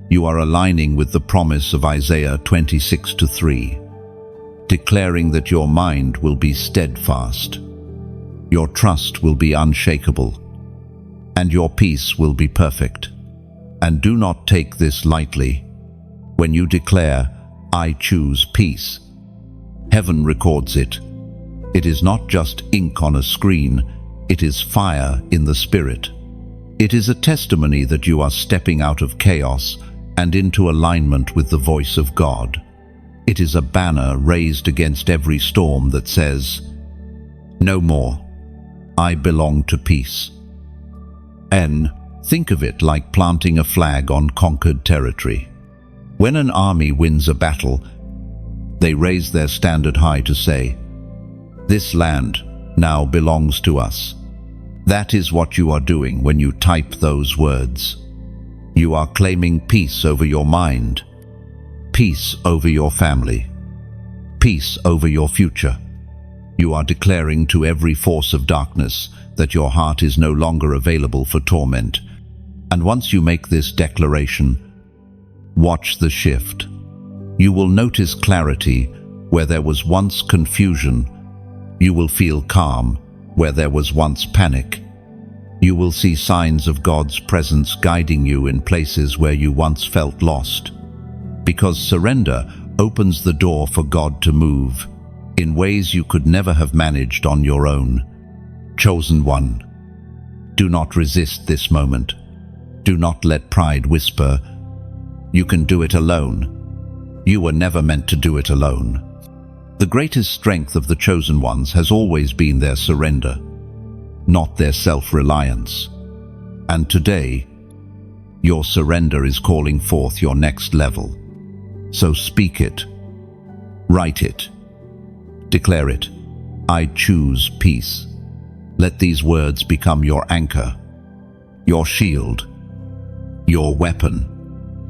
You are aligning with the promise of Isaiah 26:3, declaring that your mind will be steadfast, your trust will be unshakable, and your peace will be perfect. And do not take this lightly. When you declare, I choose peace, heaven records it. It is not just ink on a screen, it is fire in the spirit. It is a testimony that you are stepping out of chaos and into alignment with the voice of God. It is a banner raised against every storm that says, no more, I belong to peace. Think of it like planting a flag on conquered territory. When an army wins a battle, they raise their standard high to say, this land now belongs to us. That is what you are doing when you type those words. You are claiming peace over your mind, peace over your family, peace over your future. You are declaring to every force of darkness that your heart is no longer available for torment. And once you make this declaration, watch the shift. You will notice clarity where there was once confusion. You will feel calm where there was once panic. You will see signs of God's presence guiding you in places where you once felt lost. Because surrender opens the door for God to move in ways you could never have managed on your own. Chosen one, do not resist this moment. Do not let pride whisper, you can do it alone. You were never meant to do it alone. The greatest strength of the chosen ones has always been their surrender, not their self-reliance. And today, your surrender is calling forth your next level. So speak it, write it, declare it. I choose peace. Let these words become your anchor, your shield, your weapon.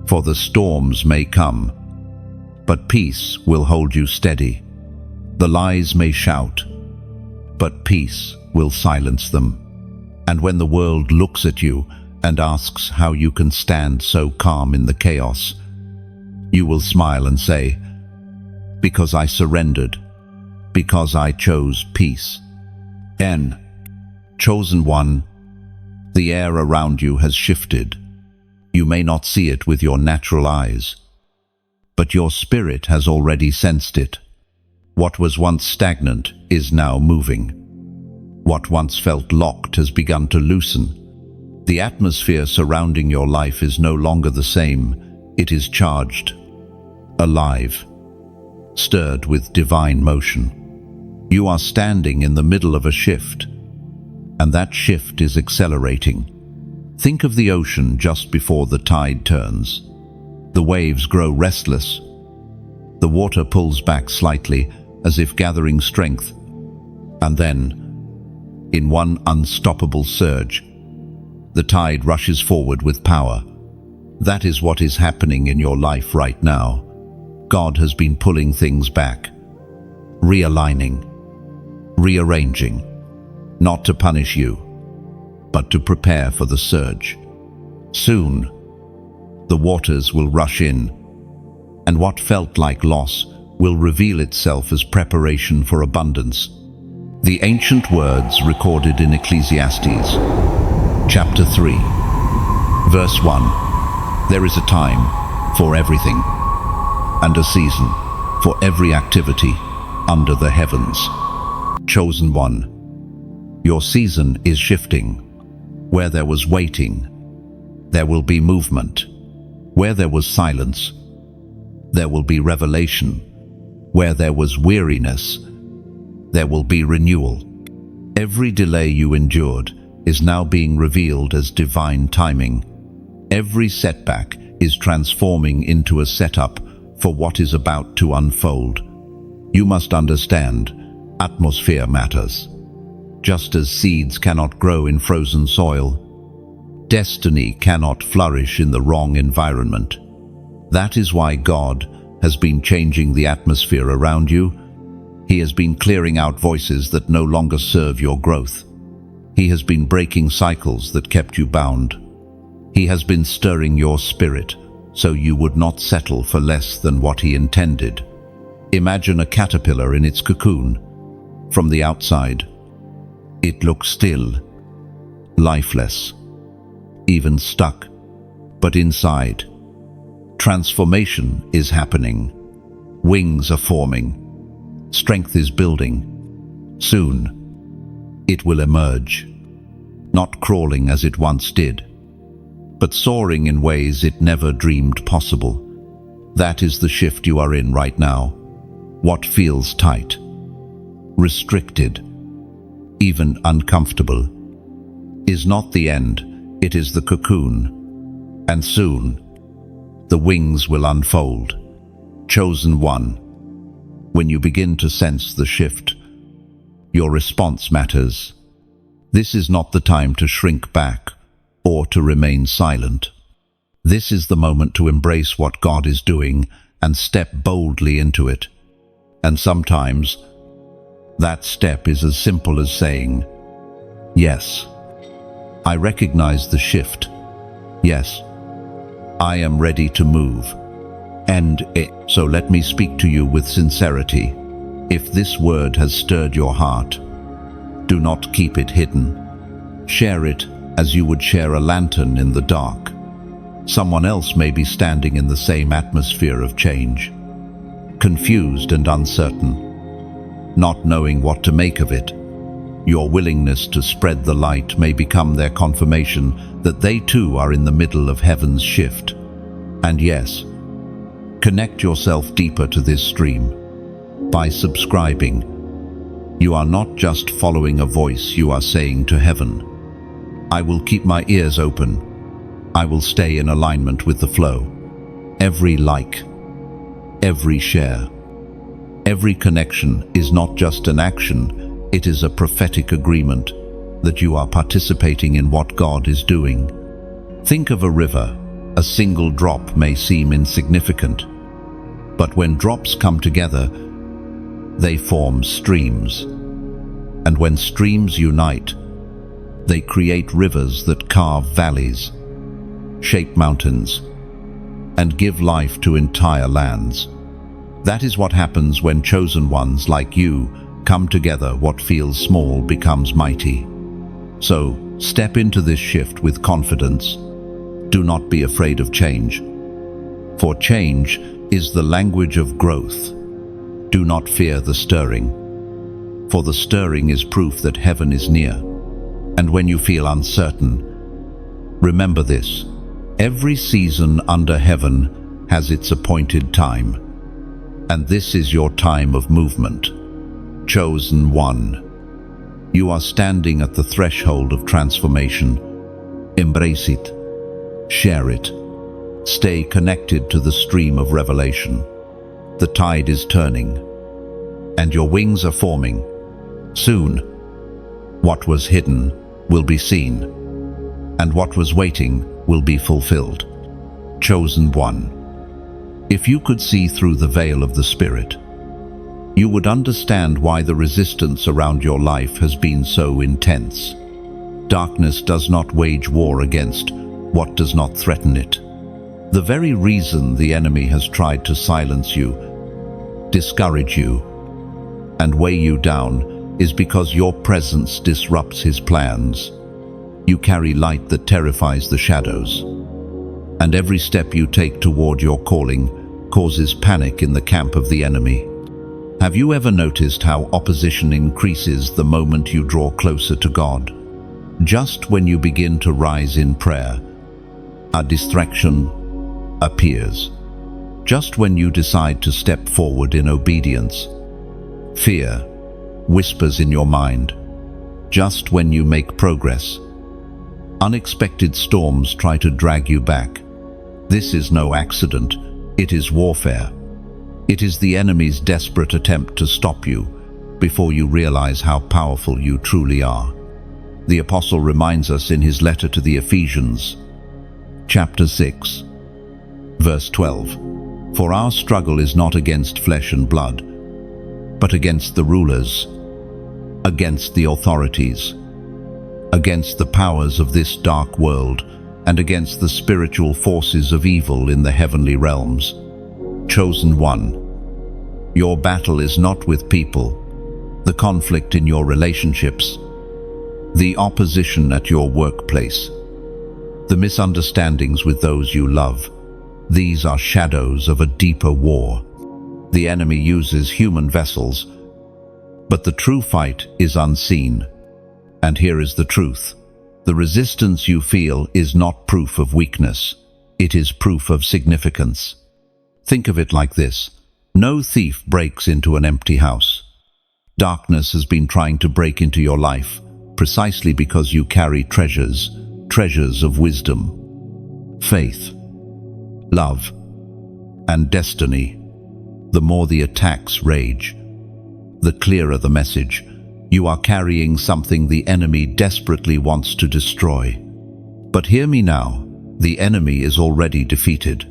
For the storms may come, but peace will hold you steady. The lies may shout, but peace will silence them. And when the world looks at you and asks how you can stand so calm in the chaos, you will smile and say, because I surrendered, because I chose peace. Chosen one, the air around you has shifted. You may not see it with your natural eyes, but your spirit has already sensed it. What was once stagnant is now moving. What once felt locked has begun to loosen. The atmosphere surrounding your life is no longer the same. It is charged, alive, stirred with divine motion. You are standing in the middle of a shift, and that shift is accelerating. Think of the ocean just before the tide turns. The waves grow restless. The water pulls back slightly, as if gathering strength. And then, in one unstoppable surge, the tide rushes forward with power. That is what is happening in your life right now. God has been pulling things back, realigning, rearranging, not to punish you, but to prepare for the surge. Soon, the waters will rush in, and what felt like loss will reveal itself as preparation for abundance. The ancient words recorded in Ecclesiastes, chapter 3, verse 1. There is a time for everything, and a season for every activity under the heavens. Chosen one, your season is shifting. Where there was waiting, there will be movement. Where there was silence, there will be revelation. Where there was weariness, there will be renewal. Every delay you endured is now being revealed as divine timing. Every setback is transforming into a setup for what is about to unfold. You must understand, atmosphere matters. Just as seeds cannot grow in frozen soil, destiny cannot flourish in the wrong environment. That is why God has been changing the atmosphere around you. He has been clearing out voices that no longer serve your growth. He has been breaking cycles that kept you bound. He has been stirring your spirit so you would not settle for less than what He intended. Imagine a caterpillar in its cocoon. From the outside, it looks still, lifeless, even stuck. But inside, transformation is happening. Wings are forming. Strength is building. Soon, it will emerge, not crawling as it once did, but soaring in ways it never dreamed possible. That is the shift you are in right now. What feels tight, restricted, even uncomfortable, is not the end, it is the cocoon. And soon, the wings will unfold. Chosen one, when you begin to sense the shift, your response matters. This is not the time to shrink back or to remain silent. This is the moment to embrace what God is doing and step boldly into it. And sometimes, that step is as simple as saying, yes, I recognize the shift. Yes, I am ready to move. So let me speak to you with sincerity. If this word has stirred your heart, do not keep it hidden. Share it as you would share a lantern in the dark. Someone else may be standing in the same atmosphere of change, confused and uncertain, not knowing what to make of it. Your willingness to spread the light may become their confirmation that they too are in the middle of heaven's shift. And yes, connect yourself deeper to this stream. By subscribing, you are not just following a voice, you are saying to heaven, I will keep my ears open. I will stay in alignment with the flow. Every like, every share, every connection is not just an action, it is a prophetic agreement that you are participating in what God is doing. Think of a river. A single drop may seem insignificant, but when drops come together, they form streams. And when streams unite, they create rivers that carve valleys, shape mountains, and give life to entire lands. That is what happens when chosen ones like you come together. What feels small becomes mighty. So, step into this shift with confidence. Do not be afraid of change, for change is the language of growth. Do not fear the stirring, for the stirring is proof that heaven is near. And when you feel uncertain, remember this: every season under heaven has its appointed time, and this is your time of movement. Chosen one, you are standing at the threshold of transformation. Embrace it. Share it. Stay connected to the stream of revelation. The tide is turning, and your wings are forming. Soon, what was hidden will be seen, and what was waiting will be fulfilled. Chosen one, if you could see through the veil of the Spirit, you would understand why the resistance around your life has been so intense. Darkness does not wage war against what does not threaten it. The very reason the enemy has tried to silence you, discourage you, and weigh you down is because your presence disrupts his plans. You carry light that terrifies the shadows, and every step you take toward your calling causes panic in the camp of the enemy. Have you ever noticed how opposition increases the moment you draw closer to God? Just when you begin to rise in prayer, a distraction appears. Just when you decide to step forward in obedience, fear whispers in your mind. Just when you make progress, unexpected storms try to drag you back. This is no accident, it is warfare. It is the enemy's desperate attempt to stop you before you realize how powerful you truly are. The apostle reminds us in his letter to the Ephesians, chapter 6, verse 12, "For our struggle is not against flesh and blood, but against the rulers, against the authorities, against the powers of this dark world, and against the spiritual forces of evil in the heavenly realms." Chosen one, your battle is not with people, the conflict in your relationships, the opposition at your workplace, the misunderstandings with those you love. These are shadows of a deeper war. The enemy uses human vessels, but the true fight is unseen. And here is the truth. The resistance you feel is not proof of weakness. It is proof of significance. Think of it like this. No thief breaks into an empty house. Darkness has been trying to break into your life precisely because you carry treasures of wisdom, faith, love, and destiny. The more the attacks rage, the clearer the message. You are carrying something the enemy desperately wants to destroy. But hear me now, the enemy is already defeated.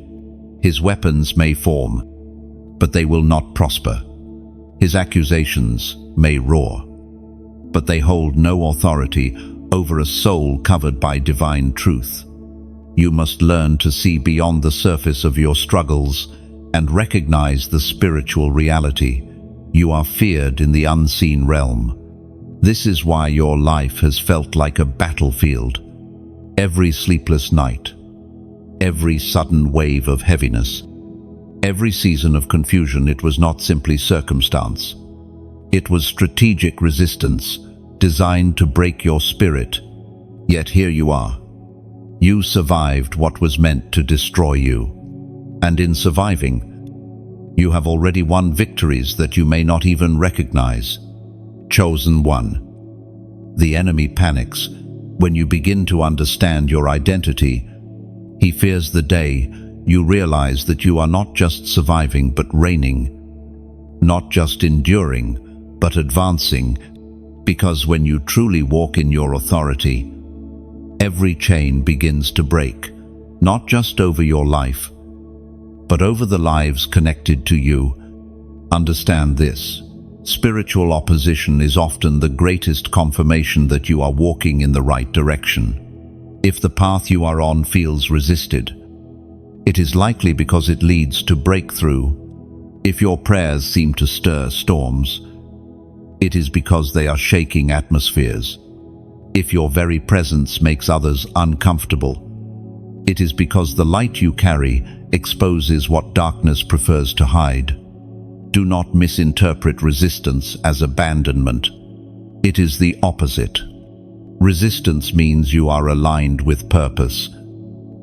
His weapons may form, but they will not prosper. His accusations may roar, but they hold no authority over a soul covered by divine truth. You must learn to see beyond the surface of your struggles and recognize the spiritual reality. You are feared in the unseen realm. This is why your life has felt like a battlefield. Every sleepless night, every sudden wave of heaviness, every season of confusion, it was not simply circumstance. It was strategic resistance designed to break your spirit. Yet here you are. You survived what was meant to destroy you. And in surviving, you have already won victories that you may not even recognize. Chosen one. The enemy panics when you begin to understand your identity. He fears the day you realize that you are not just surviving but reigning, not just enduring but advancing, because when you truly walk in your authority, every chain begins to break, not just over your life, but over the lives connected to you. Understand this. Spiritual opposition is often the greatest confirmation that you are walking in the right direction. If the path you are on feels resisted, it is likely because it leads to breakthrough. If your prayers seem to stir storms, it is because they are shaking atmospheres. If your very presence makes others uncomfortable, it is because the light you carry exposes what darkness prefers to hide. Do not misinterpret resistance as abandonment. It is the opposite. Resistance means you are aligned with purpose.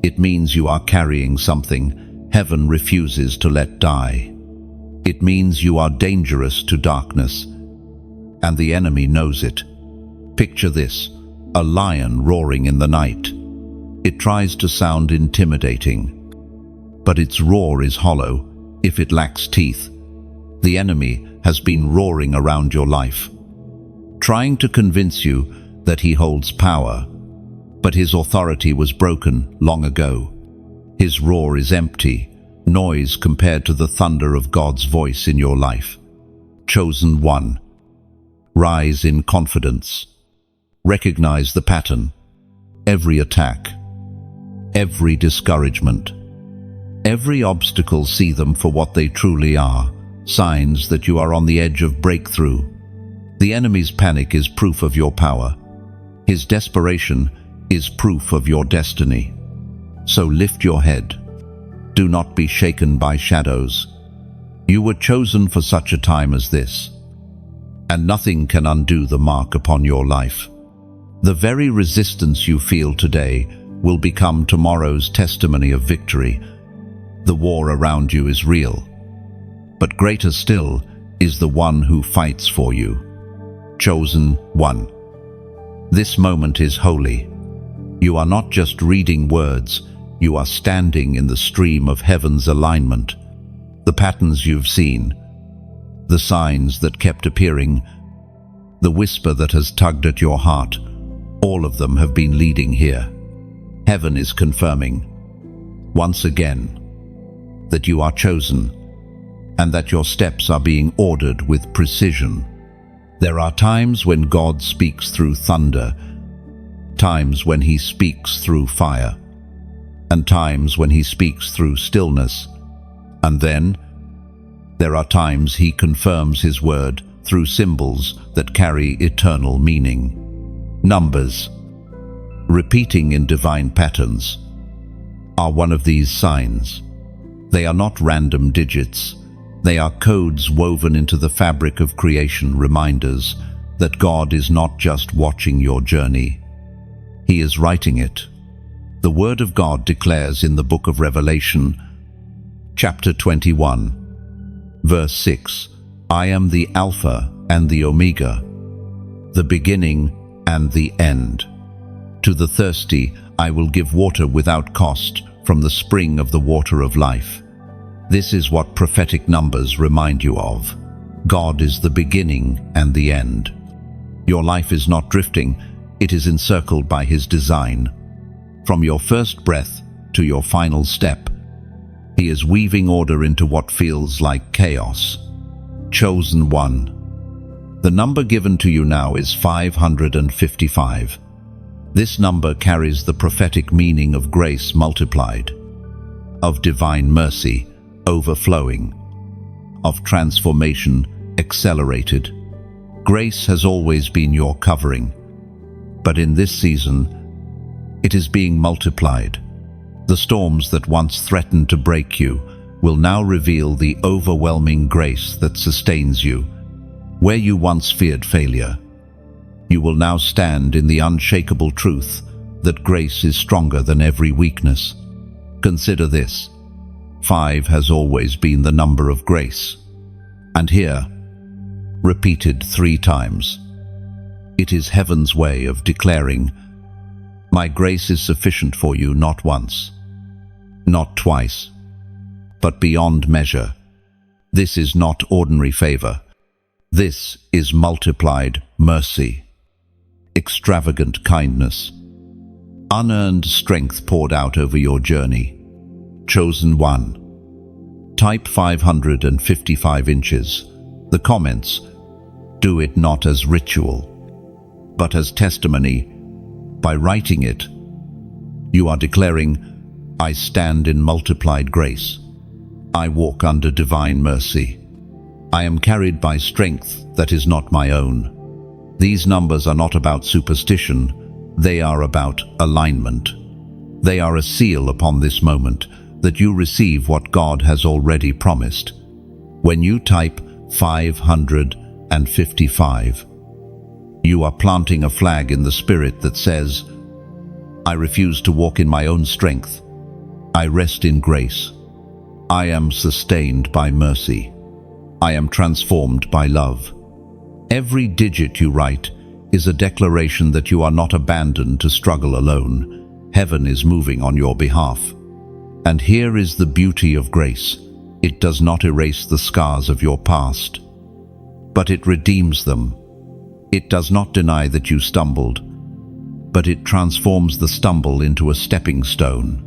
It means you are carrying something heaven refuses to let die. It means you are dangerous to darkness, and the enemy knows it. Picture this, a lion roaring in the night. It tries to sound intimidating, but its roar is hollow if it lacks teeth. The enemy has been roaring around your life, trying to convince you that he holds power, but his authority was broken long ago. His roar is empty, noise compared to the thunder of God's voice in your life. Chosen one, rise in confidence. Recognize the pattern. Every attack, every discouragement, every obstacle, see them for what they truly are, signs that you are on the edge of breakthrough. The enemy's panic is proof of your power. His desperation is proof of your destiny. So lift your head. Do not be shaken by shadows. You were chosen for such a time as this, and nothing can undo the mark upon your life. The very resistance you feel today will become tomorrow's testimony of victory. The war around you is real, but greater still is the one who fights for you. Chosen one. This moment is holy. You are not just reading words, you are standing in the stream of heaven's alignment. The patterns you've seen, the signs that kept appearing, the whisper that has tugged at your heart, all of them have been leading here. Heaven is confirming, once again, that you are chosen and that your steps are being ordered with precision. There are times when God speaks through thunder, times when He speaks through fire, and times when He speaks through stillness. And then there are times He confirms His word through symbols that carry eternal meaning. Numbers, repeating in divine patterns, are one of these signs. They are not random digits. They are codes woven into the fabric of creation, reminders that God is not just watching your journey. He is writing it. The Word of God declares in the book of Revelation, chapter 21, verse 6, I am the Alpha and the Omega, the beginning and the end. To the thirsty I will give water without cost from the spring of the water of life. This is what prophetic numbers remind you of. God is the beginning and the end. Your life is not drifting, it is encircled by His design. From your first breath to your final step, He is weaving order into what feels like chaos. Chosen one. The number given to you now is 555. This number carries the prophetic meaning of grace multiplied, of divine mercy overflowing, of transformation accelerated. Grace has always been your covering, but in this season, it is being multiplied. The storms that once threatened to break you will now reveal the overwhelming grace that sustains you. Where you once feared failure, you will now stand in the unshakable truth that grace is stronger than every weakness. Consider this. 5 has always been the number of grace. And here, repeated 3 times, it is heaven's way of declaring, my grace is sufficient for you, not once, not twice, but beyond measure. This is not ordinary favor. This is multiplied mercy, extravagant kindness, unearned strength poured out over your journey. Chosen one. Type 555 inches. The comments, do it not as ritual, but as testimony. By writing it, you are declaring, I stand in multiplied grace. I walk under divine mercy. I am carried by strength that is not my own. These numbers are not about superstition, they are about alignment. They are a seal upon this moment that you receive what God has already promised. When you type 555, you are planting a flag in the spirit that says, I refuse to walk in my own strength. I rest in grace. I am sustained by mercy. I am transformed by love. Every digit you write is a declaration that you are not abandoned to struggle alone. Heaven is moving on your behalf. And here is the beauty of grace. It does not erase the scars of your past, but it redeems them. It does not deny that you stumbled, but it transforms the stumble into a stepping stone.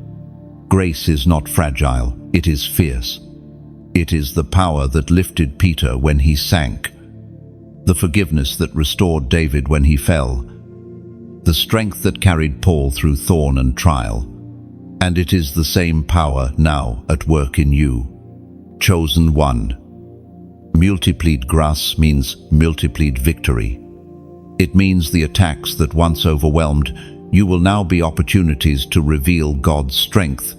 Grace is not fragile, it is fierce. It is the power that lifted Peter when he sank, the forgiveness that restored David when he fell, the strength that carried Paul through thorn and trial. And it is the same power now at work in you. Chosen one. Multiplied grace means multiplied victory. It means the attacks that once overwhelmed you will now be opportunities to reveal God's strength.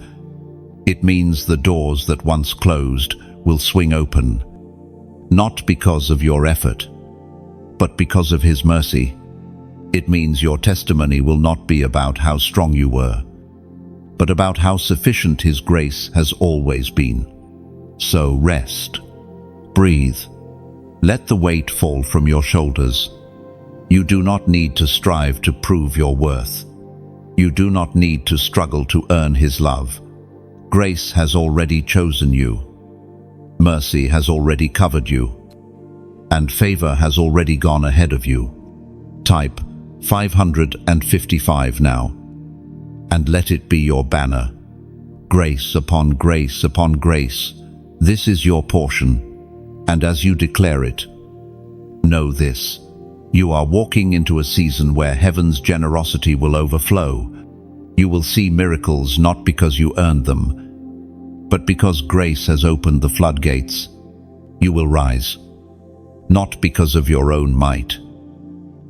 It means the doors that once closed will swing open, not because of your effort, but because of His mercy. It means your testimony will not be about how strong you were, but about how sufficient His grace has always been. So rest, breathe, let the weight fall from your shoulders. You do not need to strive to prove your worth. You do not need to struggle to earn His love. Grace has already chosen you. Mercy has already covered you. And favor has already gone ahead of you. Type 555 now, and let it be your banner. Grace upon grace upon grace. This is your portion, and as you declare it, know this: you are walking into a season where heaven's generosity will overflow. You will see miracles not because you earned them, but because grace has opened the floodgates. You will rise, not because of your own might,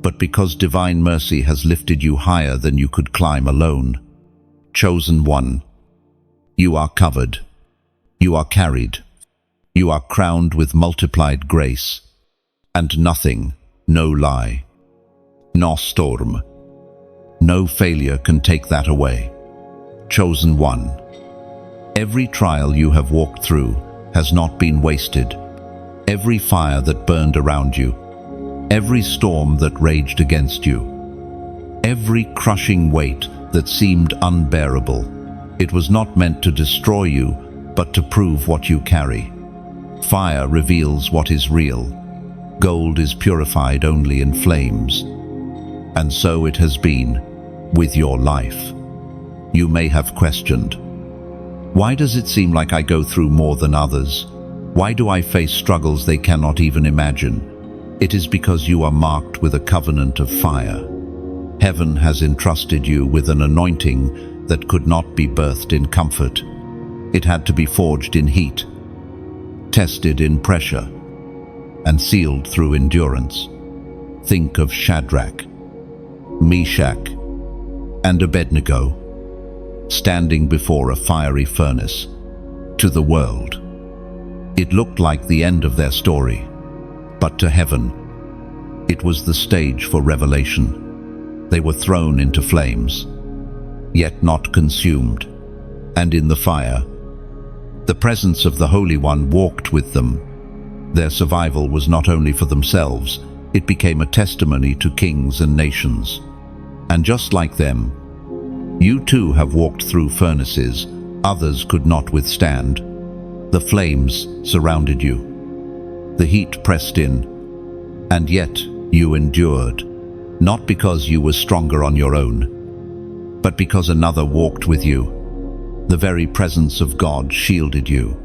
but because divine mercy has lifted you higher than you could climb alone. Chosen one. You are covered. You are carried. You are crowned with multiplied grace. And nothing, no lie, no storm, no failure can take that away. Chosen one. Every trial you have walked through has not been wasted. Every fire that burned around you, every storm that raged against you, every crushing weight that seemed unbearable, it was not meant to destroy you, but to prove what you carry. Fire reveals what is real. Gold is purified only in flames. And so it has been with your life. You may have questioned, why does it seem like I go through more than others? Why do I face struggles they cannot even imagine? It is because you are marked with a covenant of fire. Heaven has entrusted you with an anointing that could not be birthed in comfort. It had to be forged in heat, tested in pressure, and sealed through endurance. Think of Shadrach, Meshach, and Abednego standing before a fiery furnace. To the world, it looked like the end of their story, but to heaven, it was the stage for revelation. They were thrown into flames, yet not consumed, and in the fire, the presence of the Holy One walked with them. Their survival was not only for themselves, it became a testimony to kings and nations. And just like them, you too have walked through furnaces others could not withstand. The flames surrounded you. The heat pressed in, and yet you endured, not because you were stronger on your own, but because another walked with you. The very presence of God shielded you,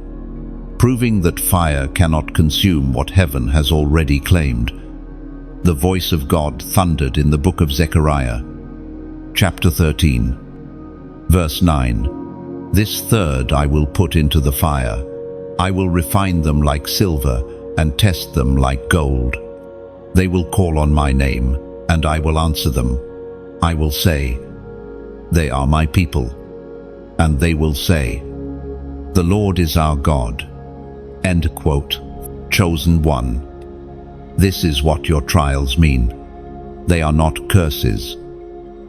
proving that fire cannot consume what heaven has already claimed. The voice of God thundered in the book of Zechariah, chapter 13, verse 9. This third I will put into the fire. I will refine them like silver and test them like gold. They will call on my name, and I will answer them. I will say, they are my people. And they will say, the Lord is our God. End quote. Chosen one. This is what your trials mean. They are not curses.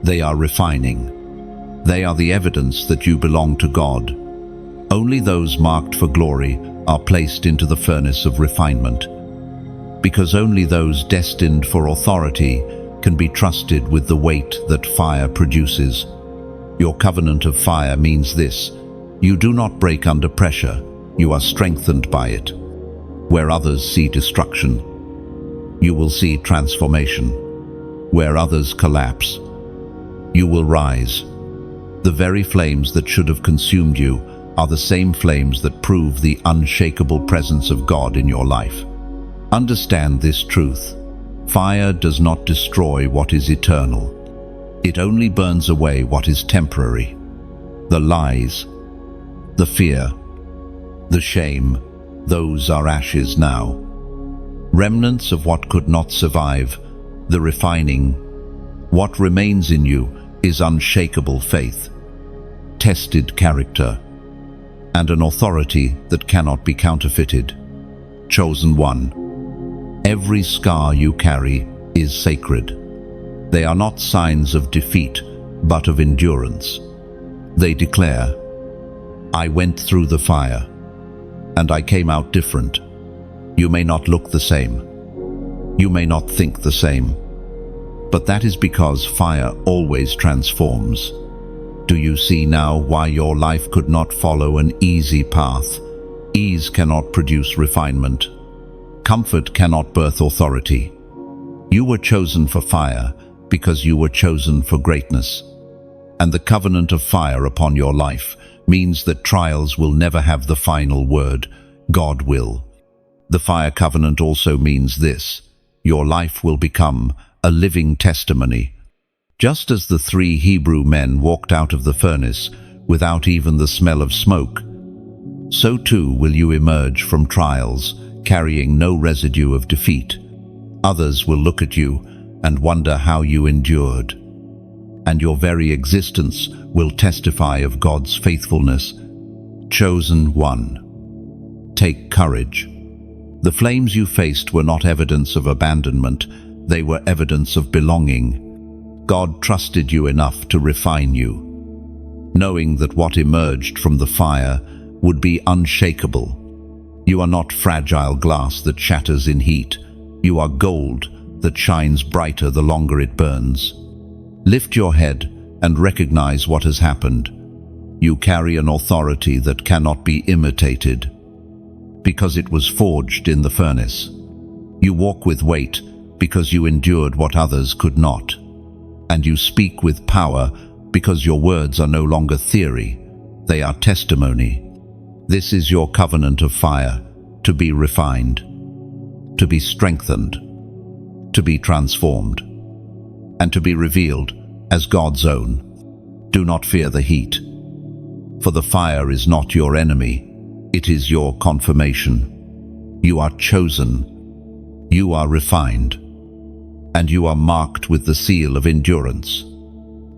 They are refining. They are the evidence that you belong to God. Only those marked for glory are placed into the furnace of refinement, because only those destined for authority can be trusted with the weight that fire produces. Your covenant of fire means this: you do not break under pressure, you are strengthened by it. Where others see destruction, you will see transformation. Where others collapse, you will rise. The very flames that should have consumed you are the same flames that prove the unshakable presence of God in your life. Understand this truth: fire does not destroy what is eternal. It only burns away what is temporary. The lies, the fear, the shame, those are ashes now. Remnants of what could not survive, the refining. What remains in you is unshakable faith, tested character, and an authority that cannot be counterfeited. Chosen one. Every scar you carry is sacred. They are not signs of defeat, but of endurance. They declare, I went through the fire, and I came out different. You may not look the same. You may not think the same. But that is because fire always transforms. Do you see now why your life could not follow an easy path? Ease cannot produce refinement. Comfort cannot birth authority. You were chosen for fire because you were chosen for greatness. And the covenant of fire upon your life means that trials will never have the final word. God will. The fire covenant also means this: your life will become a living testimony. Just as the 3 Hebrew men walked out of the furnace without even the smell of smoke, so too will you emerge from trials carrying no residue of defeat. Others will look at you and wonder how you endured, and your very existence will testify of God's faithfulness. Chosen one. Take courage. The flames you faced were not evidence of abandonment, they were evidence of belonging. God trusted you enough to refine you, knowing that what emerged from the fire would be unshakable. You are not fragile glass that shatters in heat. You are gold that shines brighter the longer it burns. Lift your head and recognize what has happened. You carry an authority that cannot be imitated, because it was forged in the furnace. You walk with weight because you endured what others could not. And you speak with power because your words are no longer theory, they are testimony. This is your covenant of fire, to be refined, to be strengthened, to be transformed, and to be revealed as God's own. Do not fear the heat, for the fire is not your enemy, it is your confirmation. You are chosen, you are refined, and you are marked with the seal of endurance.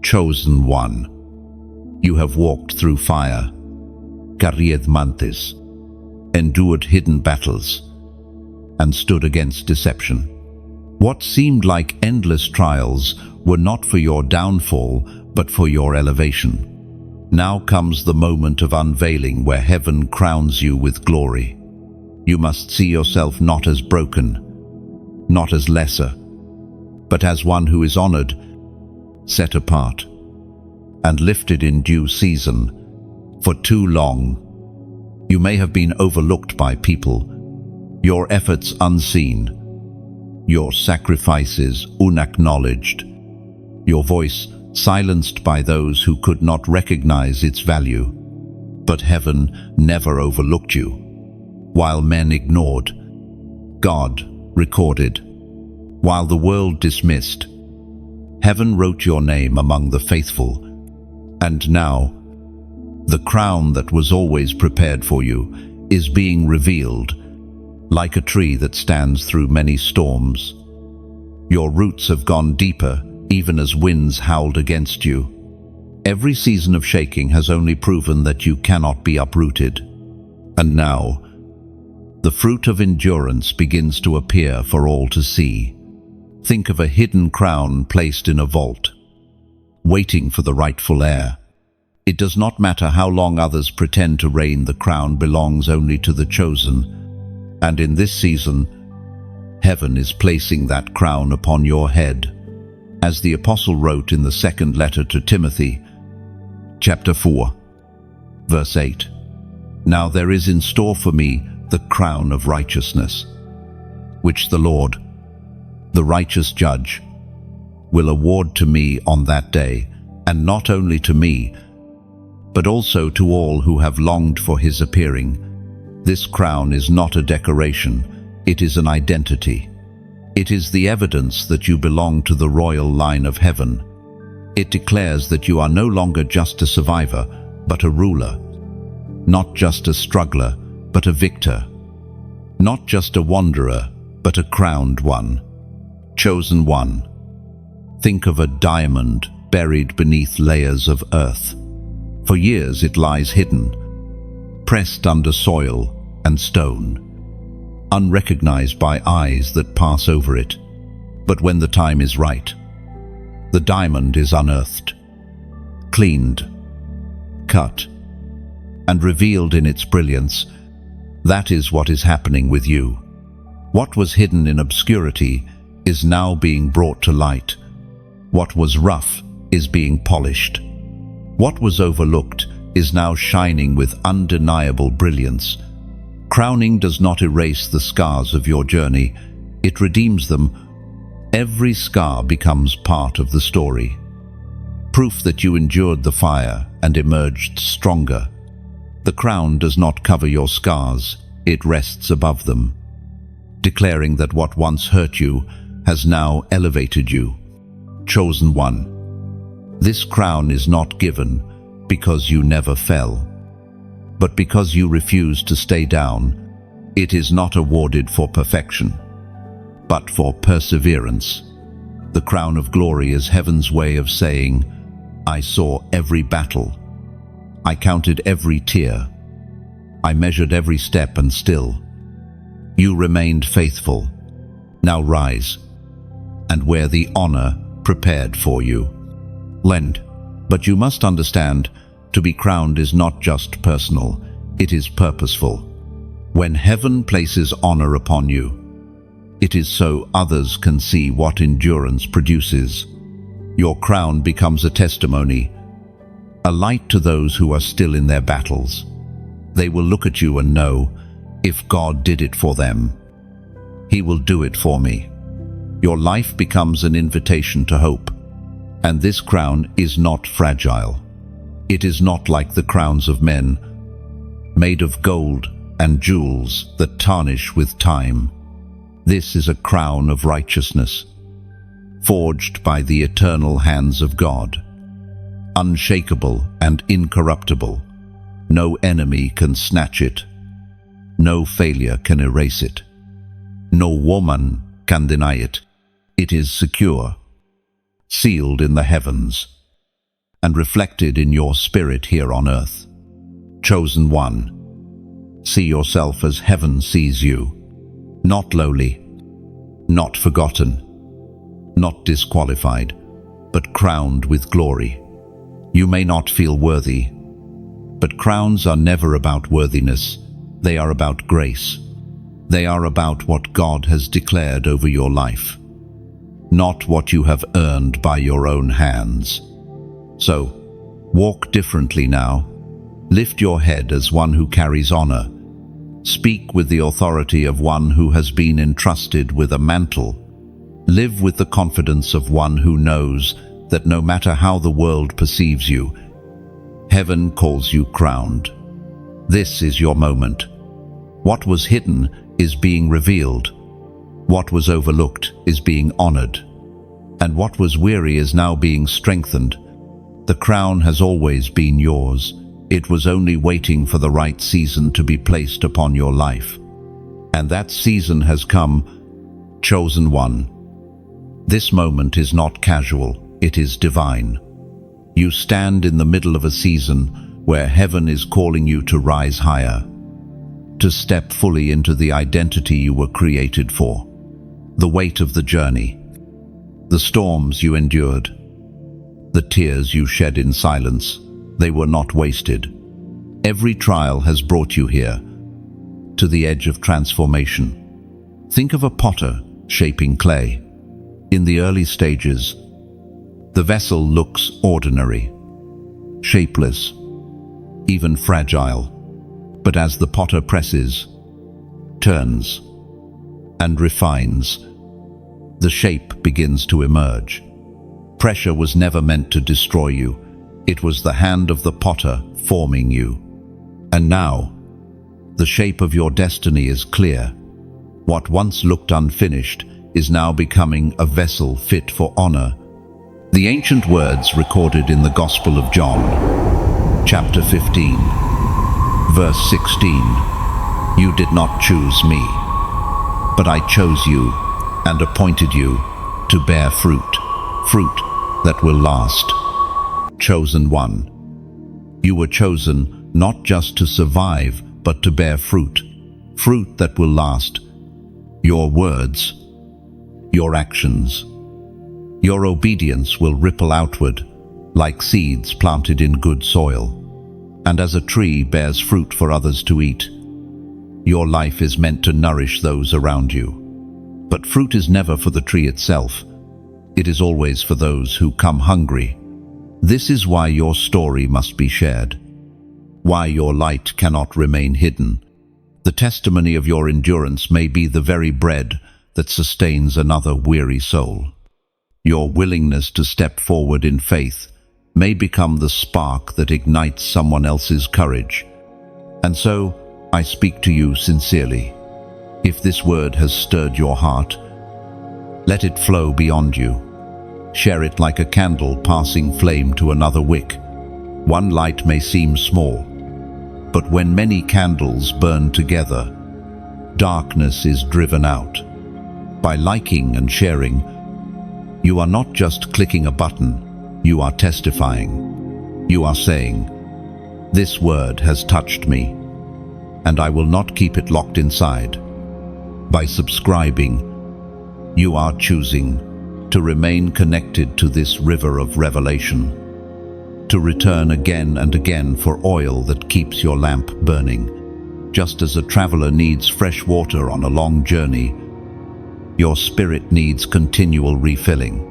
Chosen one. You have walked through fire, carried mantis, endured hidden battles, and stood against deception. What seemed like endless trials were not for your downfall, but for your elevation. Now comes the moment of unveiling, where heaven crowns you with glory. You must see yourself not as broken, not as lesser, but as one who is honored, set apart, and lifted in due season. For too long, you may have been overlooked by people, your efforts unseen, your sacrifices unacknowledged, your voice silenced by those who could not recognize its value. But heaven never overlooked you. While men ignored, God recorded. While the world dismissed, heaven wrote your name among the faithful. And now, the crown that was always prepared for you is being revealed, like a tree that stands through many storms. Your roots have gone deeper, even as winds howled against you. Every season of shaking has only proven that you cannot be uprooted. And now, the fruit of endurance begins to appear for all to see. Think of a hidden crown placed in a vault, waiting for the rightful heir. It does not matter how long others pretend to reign, the crown belongs only to the chosen. And in this season, heaven is placing that crown upon your head. As the apostle wrote in the second letter to Timothy, chapter 4, verse 8, "Now there is in store for me the crown of righteousness, which the Lord, the righteous judge, will award to me on that day, and not only to me, but also to all who have longed for his appearing. This crown is not a decoration, it is an identity. It is the evidence that you belong to the royal line of heaven. It declares that you are no longer just a survivor, but a ruler. Not just a struggler, but a victor. Not just a wanderer, but a crowned one. Chosen one. Think of a diamond buried beneath layers of earth. For years it lies hidden, pressed under soil and stone, unrecognized by eyes that pass over it. But when the time is right, the diamond is unearthed, cleaned, cut, and revealed in its brilliance. That is what is happening with you. What was hidden in obscurity is now being brought to light. What was rough is being polished. What was overlooked is now shining with undeniable brilliance. Crowning does not erase the scars of your journey, it redeems them. Every scar becomes part of the story. Proof that you endured the fire and emerged stronger. The crown does not cover your scars, it rests above them, declaring that what once hurt you has now elevated you. Chosen one. This crown is not given because you never fell, but because you refused to stay down. It is not awarded for perfection, but for perseverance. The crown of glory is heaven's way of saying, I saw every battle. I counted every tear. I measured every step, and still, you remained faithful. Now rise and wear the honor prepared for you. Lend. But you must understand, to be crowned is not just personal, it is purposeful. When heaven places honor upon you, it is so others can see what endurance produces. Your crown becomes a testimony, a light to those who are still in their battles. They will look at you and know, if God did it for them, He will do it for me. Your life becomes an invitation to hope. And this crown is not fragile. It is not like the crowns of men, made of gold and jewels that tarnish with time. This is a crown of righteousness, forged by the eternal hands of God. Unshakable and incorruptible. No enemy can snatch it. No failure can erase it. No woman can deny it. It is secure, sealed in the heavens, and reflected in your spirit here on earth. Chosen one. See yourself as heaven sees you. Not lowly, not forgotten, not disqualified, but crowned with glory. You may not feel worthy, but crowns are never about worthiness. They are about grace. They are about what God has declared over your life, not what you have earned by your own hands. So, walk differently now. Lift your head as one who carries honor. Speak with the authority of one who has been entrusted with a mantle. Live with the confidence of one who knows that no matter how the world perceives you, heaven calls you crowned. This is your moment. What was hidden is being revealed. What was overlooked is being honored. And what was weary is now being strengthened. The crown has always been yours. It was only waiting for the right season to be placed upon your life. And that season has come, chosen one. This moment is not casual, it is divine. You stand in the middle of a season where heaven is calling you to rise higher, to step fully into the identity you were created for. The weight of the journey, the storms you endured, the tears you shed in silence, they were not wasted. Every trial has brought you here, to the edge of transformation. Think of a potter shaping clay. In the early stages, the vessel looks ordinary, shapeless, even fragile. But as the potter presses, turns, and refines, the shape begins to emerge. Pressure was never meant to destroy you. It was the hand of the potter forming you. And now, the shape of your destiny is clear. What once looked unfinished is now becoming a vessel fit for honor. The ancient words recorded in the Gospel of John, chapter 15, verse 16. You did not choose me, but I chose you and appointed you to bear fruit, fruit that will last. Chosen one. You were chosen not just to survive, but to bear fruit, fruit that will last. Your words, your actions, your obedience will ripple outward like seeds planted in good soil. And as a tree bears fruit for others to eat, your life is meant to nourish those around you. But fruit is never for the tree itself. It is always for those who come hungry. This is why your story must be shared, why your light cannot remain hidden. The testimony of your endurance may be the very bread that sustains another weary soul. Your willingness to step forward in faith may become the spark that ignites someone else's courage. And so, I speak to you sincerely. If this word has stirred your heart, let it flow beyond you. Share it like a candle passing flame to another wick. One light may seem small, but when many candles burn together, darkness is driven out. By liking and sharing, you are not just clicking a button, you are testifying. You are saying, "This word has touched me, and I will not keep it locked inside." By subscribing, you are choosing to remain connected to this river of revelation, to return again and again for oil that keeps your lamp burning. Just as a traveler needs fresh water on a long journey, your spirit needs continual refilling.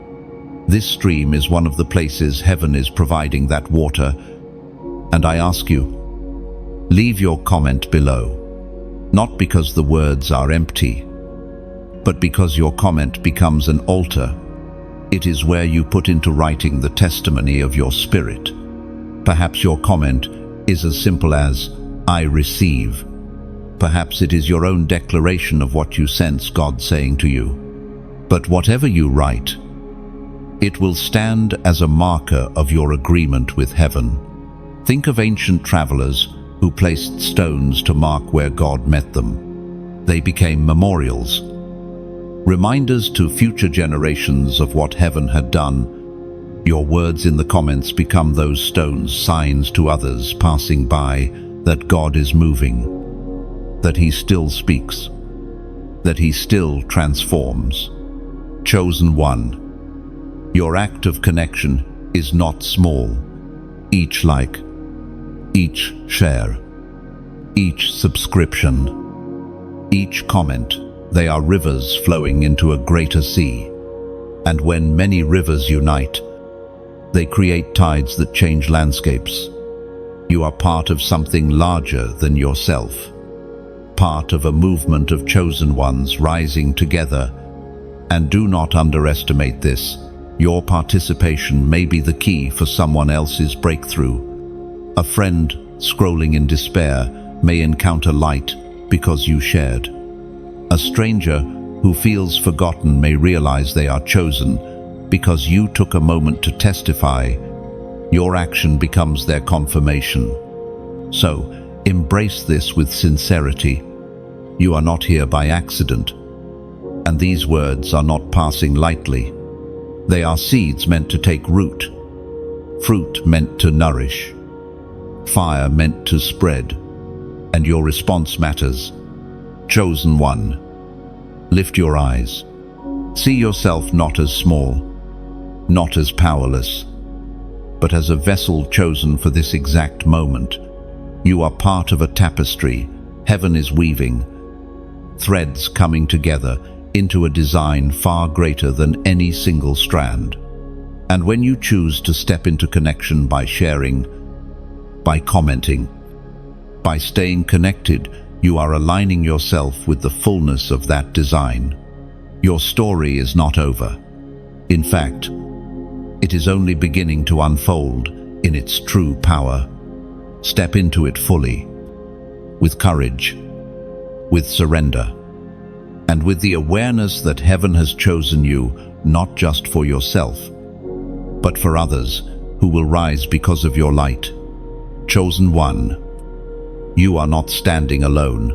This stream is one of the places heaven is providing that water, and I ask you, leave your comment below, not because the words are empty, but because your comment becomes an altar. It is where you put into writing the testimony of your spirit. Perhaps your comment is as simple as, "I receive." Perhaps it is your own declaration of what you sense God saying to you. But whatever you write, it will stand as a marker of your agreement with heaven. Think of ancient travelers who placed stones to mark where God met them. They became memorials, reminders to future generations of what heaven had done. Your words in the comments become those stones, signs to others passing by that God is moving, that He still speaks, that He still transforms. Chosen one. Your act of connection is not small. Each like, each share, each subscription, each comment, they are rivers flowing into a greater sea. And when many rivers unite, they create tides that change landscapes. You are part of something larger than yourself, part of a movement of chosen ones rising together. And do not underestimate this. Your participation may be the key for someone else's breakthrough. A friend scrolling in despair may encounter light because you shared. A stranger who feels forgotten may realize they are chosen because you took a moment to testify. Your action becomes their confirmation. So, embrace this with sincerity. You are not here by accident, and these words are not passing lightly. They are seeds meant to take root, fruit meant to nourish, fire meant to spread, and your response matters. Chosen one. Lift your eyes. See yourself not as small, not as powerless, but as a vessel chosen for this exact moment. You are part of a tapestry heaven is weaving, threads coming together into a design far greater than any single strand. And when you choose to step into connection by sharing, by commenting, by staying connected, you are aligning yourself with the fullness of that design. Your story is not over. In fact, it is only beginning to unfold in its true power. Step into it fully, with courage, with surrender, and with the awareness that heaven has chosen you not just for yourself, but for others who will rise because of your light. Chosen one, you are not standing alone.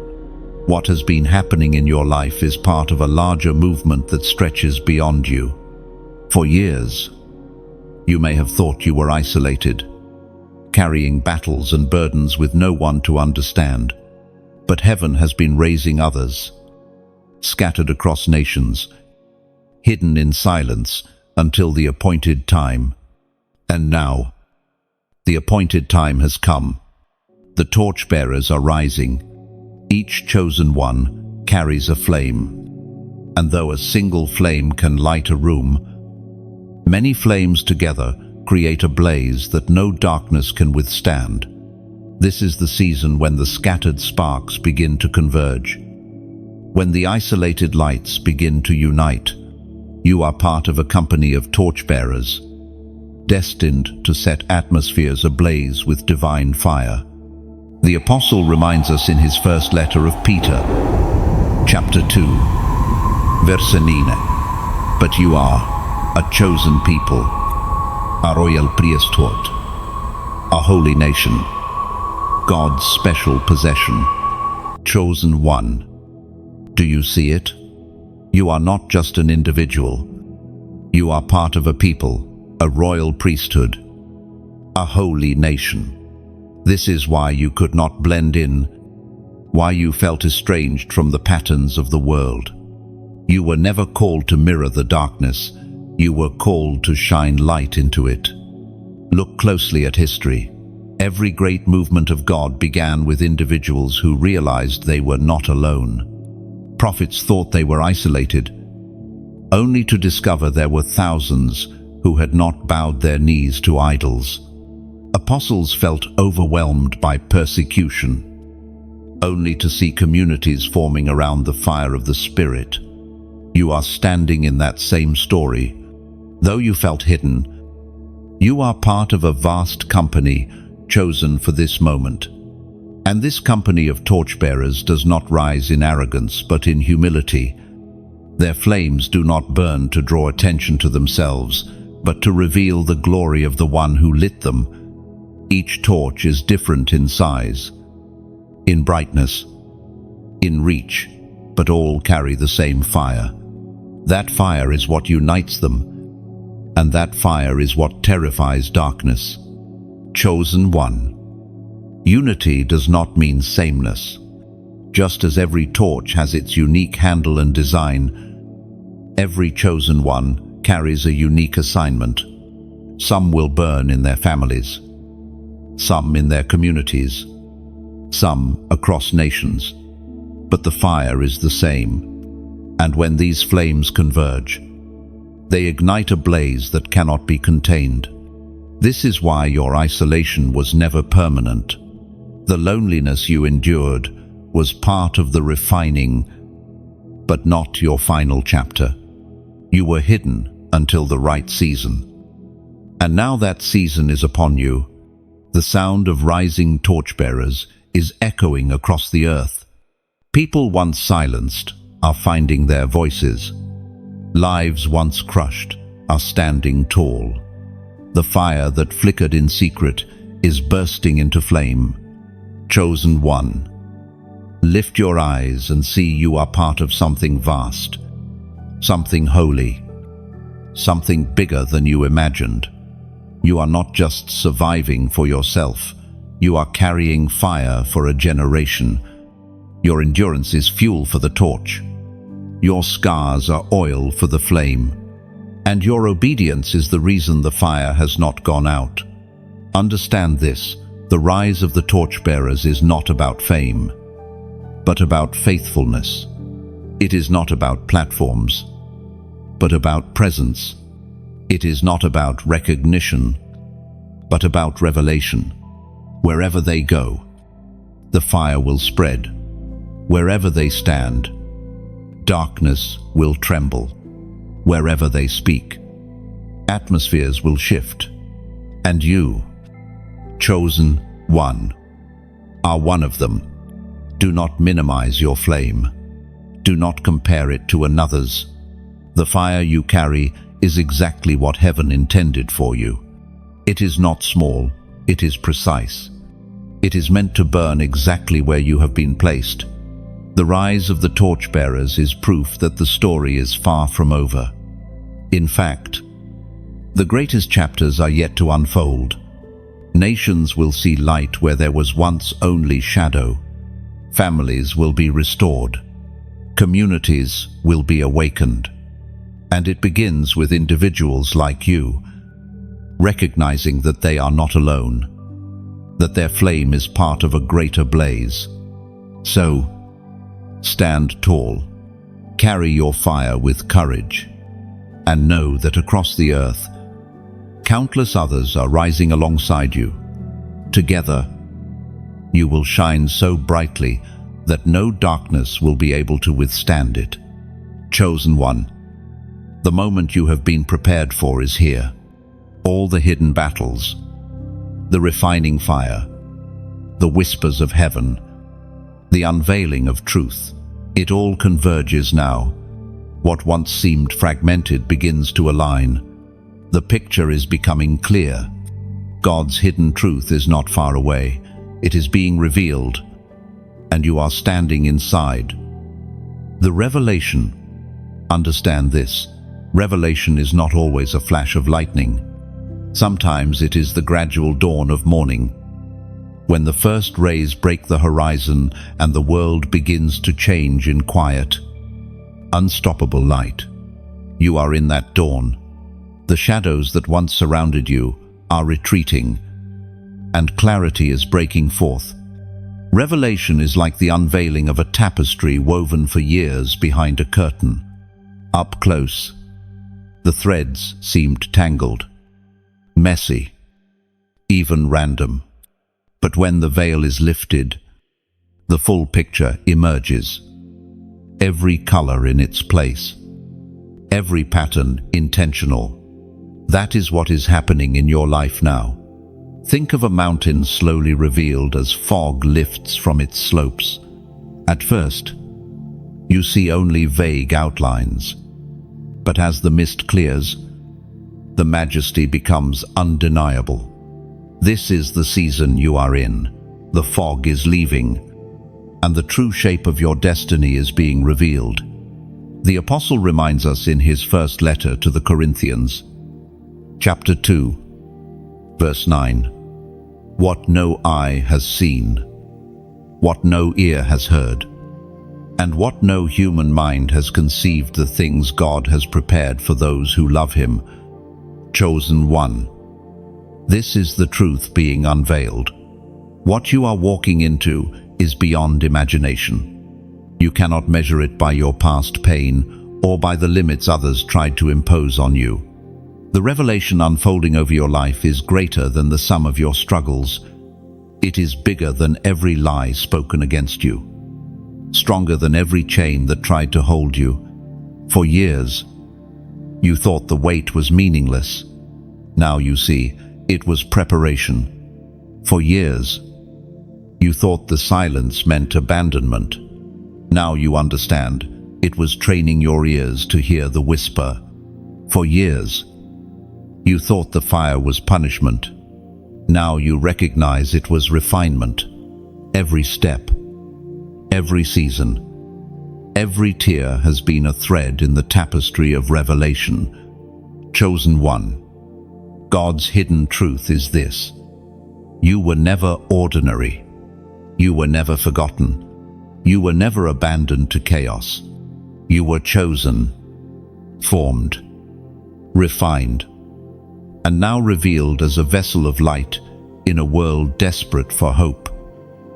What has been happening in your life is part of a larger movement that stretches beyond you. For years, you may have thought you were isolated, carrying battles and burdens with no one to understand. But heaven has been raising others, scattered across nations, hidden in silence until the appointed time. And now, the appointed time has come. The torchbearers are rising. Each chosen one carries a flame. And though a single flame can light a room, many flames together create a blaze that no darkness can withstand. This is the season when the scattered sparks begin to converge. When the isolated lights begin to unite, you are part of a company of torchbearers, destined to set atmospheres ablaze with divine fire. The Apostle reminds us in his first letter of Peter, chapter 2, verse 9, "But you are a chosen people, a royal priesthood, a holy nation, God's special possession." Chosen one. Do you see it? You are not just an individual. You are part of a people, a royal priesthood, a holy nation. This is why you could not blend in, why you felt estranged from the patterns of the world. You were never called to mirror the darkness. You were called to shine light into it. Look closely at history. Every great movement of God began with individuals who realized they were not alone. Prophets thought they were isolated, only to discover there were thousands who had not bowed their knees to idols. Apostles felt overwhelmed by persecution, only to see communities forming around the fire of the Spirit. You are standing in that same story. Though you felt hidden, you are part of a vast company chosen for this moment. And this company of torchbearers does not rise in arrogance, but in humility. Their flames do not burn to draw attention to themselves, but to reveal the glory of the one who lit them. Each torch is different in size, in brightness, in reach, but all carry the same fire. That fire is what unites them, and that fire is what terrifies darkness. Chosen one. Unity does not mean sameness. Just as every torch has its unique handle and design, every chosen one carries a unique assignment. Some will burn in their families, some in their communities, some across nations. But the fire is the same, and when these flames converge, they ignite a blaze that cannot be contained. This is why your isolation was never permanent. The loneliness you endured was part of the refining, but not your final chapter. You were hidden until the right season. And now that season is upon you. The sound of rising torchbearers is echoing across the earth. People once silenced are finding their voices. Lives once crushed are standing tall. The fire that flickered in secret is bursting into flame. Chosen one. Lift your eyes and see you are part of something vast, something holy, something bigger than you imagined. You are not just surviving for yourself. You are carrying fire for a generation. Your endurance is fuel for the torch. Your scars are oil for the flame. And your obedience is the reason the fire has not gone out. Understand this. The rise of the torchbearers is not about fame, but about faithfulness. It is not about platforms, but about presence. It is not about recognition, but about revelation. Wherever they go, the fire will spread. Wherever they stand, darkness will tremble. Wherever they speak, atmospheres will shift. And you, chosen one, are one of them. Do not minimize your flame. Do not compare it to another's. The fire you carry is exactly what heaven intended for you. It is not small, it is precise. It is meant to burn exactly where you have been placed. The rise of the torchbearers is proof that the story is far from over. In fact, the greatest chapters are yet to unfold. Nations will see light where there was once only shadow. Families will be restored. Communities will be awakened. And it begins with individuals like you, recognizing that they are not alone, that their flame is part of a greater blaze. So, stand tall, carry your fire with courage, and know that across the earth, countless others are rising alongside you. Together, you will shine so brightly that no darkness will be able to withstand it. Chosen one, the moment you have been prepared for is here. All the hidden battles, the refining fire, the whispers of heaven, the unveiling of truth, it all converges now. What once seemed fragmented begins to align. The picture is becoming clear. God's hidden truth is not far away. It is being revealed, and you are standing inside. The revelation. Understand this. Revelation is not always a flash of lightning. Sometimes it is the gradual dawn of morning, when the first rays break the horizon and the world begins to change in quiet, unstoppable light. You are in that dawn. The shadows that once surrounded you are retreating, and clarity is breaking forth. Revelation is like the unveiling of a tapestry woven for years behind a curtain. Up close, the threads seemed tangled, messy, even random. But when the veil is lifted, the full picture emerges. Every color in its place, every pattern intentional. That is what is happening in your life now. Think of a mountain slowly revealed as fog lifts from its slopes. At first, you see only vague outlines. But as the mist clears, the majesty becomes undeniable. This is the season you are in. The fog is leaving, and the true shape of your destiny is being revealed. The apostle reminds us in his first letter to the Corinthians, chapter 2, verse 9, "What no eye has seen, what no ear has heard, and what no human mind has conceived, the things God has prepared for those who love him." Chosen one. This is the truth being unveiled. What you are walking into is beyond imagination. You cannot measure it by your past pain or by the limits others tried to impose on you. The revelation unfolding over your life is greater than the sum of your struggles. It is bigger than every lie spoken against you, stronger than every chain that tried to hold you. For years, you thought the weight was meaningless. Now you see, it was preparation. For years, you thought the silence meant abandonment. Now you understand, it was training your ears to hear the whisper. For years, you thought the fire was punishment. Now you recognize it was refinement. Every step, every season, every tear has been a thread in the tapestry of revelation. Chosen one. God's hidden truth is this: you were never ordinary. You were never forgotten. You were never abandoned to chaos. You were chosen, formed, refined, and now revealed as a vessel of light in a world desperate for hope.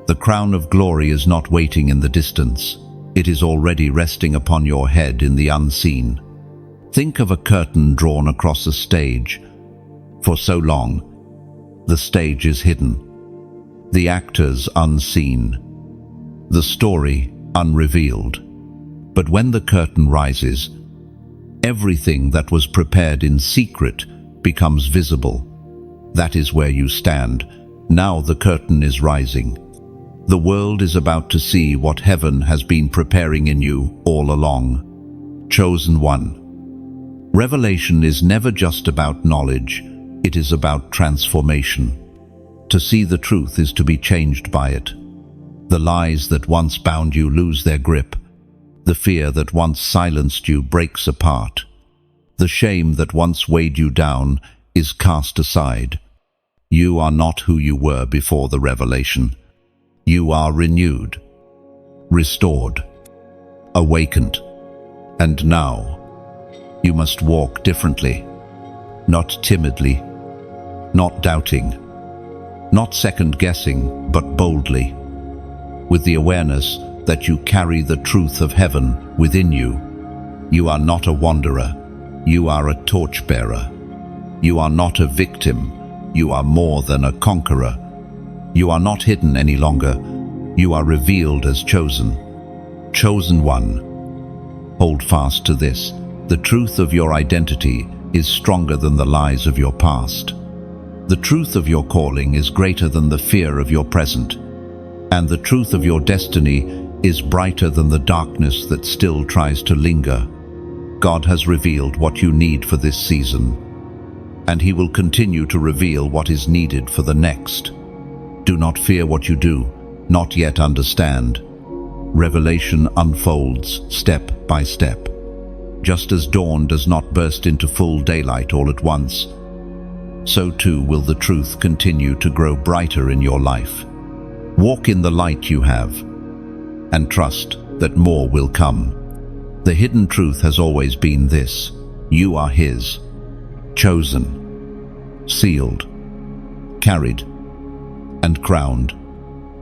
The crown of glory is not waiting in the distance. It is already resting upon your head in the unseen. Think of a curtain drawn across a stage. For so long, the stage is hidden, the actors unseen, the story unrevealed. But when the curtain rises, everything that was prepared in secret becomes visible. That is where you stand. Now the curtain is rising. The world is about to see what heaven has been preparing in you all along. Chosen one. Revelation is never just about knowledge, it is about transformation. To see the truth is to be changed by it. The lies that once bound you lose their grip. The fear that once silenced you breaks apart. The shame that once weighed you down is cast aside. You are not who you were before the revelation. You are renewed, restored, awakened. And now, you must walk differently, not timidly, not doubting, not second-guessing, but boldly, with the awareness that you carry the truth of heaven within you. You are not a wanderer, you are a torchbearer. You are not a victim, you are more than a conqueror. You are not hidden any longer, you are revealed as chosen. Chosen one. Hold fast to this. The truth of your identity is stronger than the lies of your past. The truth of your calling is greater than the fear of your present. And the truth of your destiny is brighter than the darkness that still tries to linger. God has revealed what you need for this season, and He will continue to reveal what is needed for the next. Do not fear what you do not yet understand. Revelation unfolds step by step. Just as dawn does not burst into full daylight all at once, so too will the truth continue to grow brighter in your life. Walk in the light you have, and trust that more will come. The hidden truth has always been this: you are His, chosen, sealed, carried, and crowned,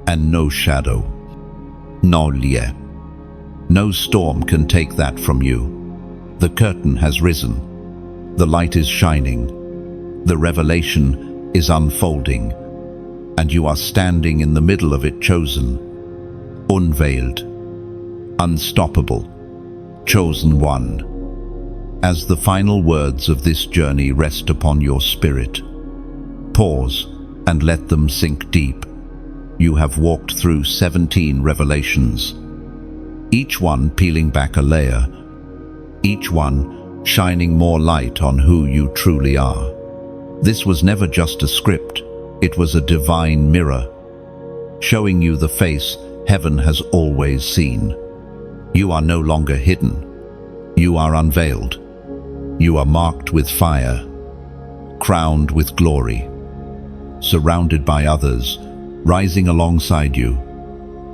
and no shadow, no lie, no storm can take that from you. The curtain has risen, the light is shining, the revelation is unfolding, and you are standing in the middle of it, chosen, unveiled, unstoppable, chosen one. As the final words of this journey rest upon your spirit, pause and let them sink deep. You have walked through 17 revelations, each one peeling back a layer, each one shining more light on who you truly are. This was never just a script, it was a divine mirror, showing you the face heaven has always seen. You are no longer hidden. You are unveiled. You are marked with fire, crowned with glory, surrounded by others, rising alongside you.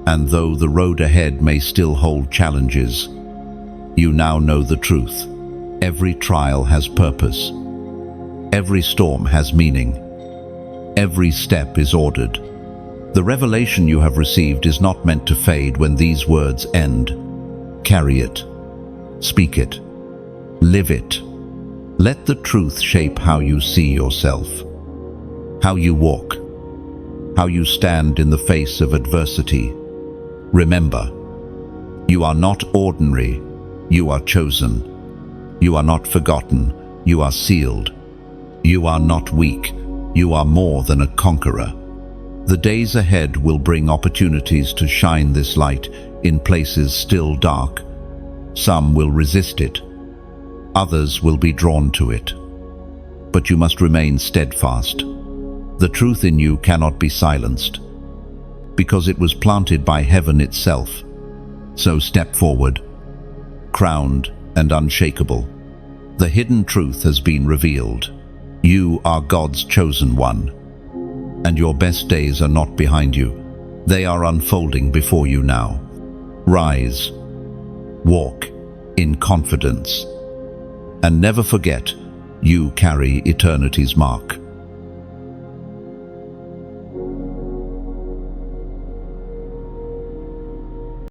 And though the road ahead may still hold challenges, you now know the truth. Every trial has purpose. Every storm has meaning. Every step is ordered. The revelation you have received is not meant to fade when these words end. Carry it. Speak it. Live it. Let the truth shape how you see yourself, how you walk, how you stand in the face of adversity. Remember, you are not ordinary, you are chosen. You are not forgotten, you are sealed. You are not weak, you are more than a conqueror. The days ahead will bring opportunities to shine this light in places still dark. Some will resist it, others will be drawn to it. But you must remain steadfast. The truth in you cannot be silenced, because it was planted by heaven itself. So step forward, crowned and unshakable. The hidden truth has been revealed. You are God's chosen one, and your best days are not behind you. They are unfolding before you now. Rise, walk in confidence, and never forget, you carry eternity's mark.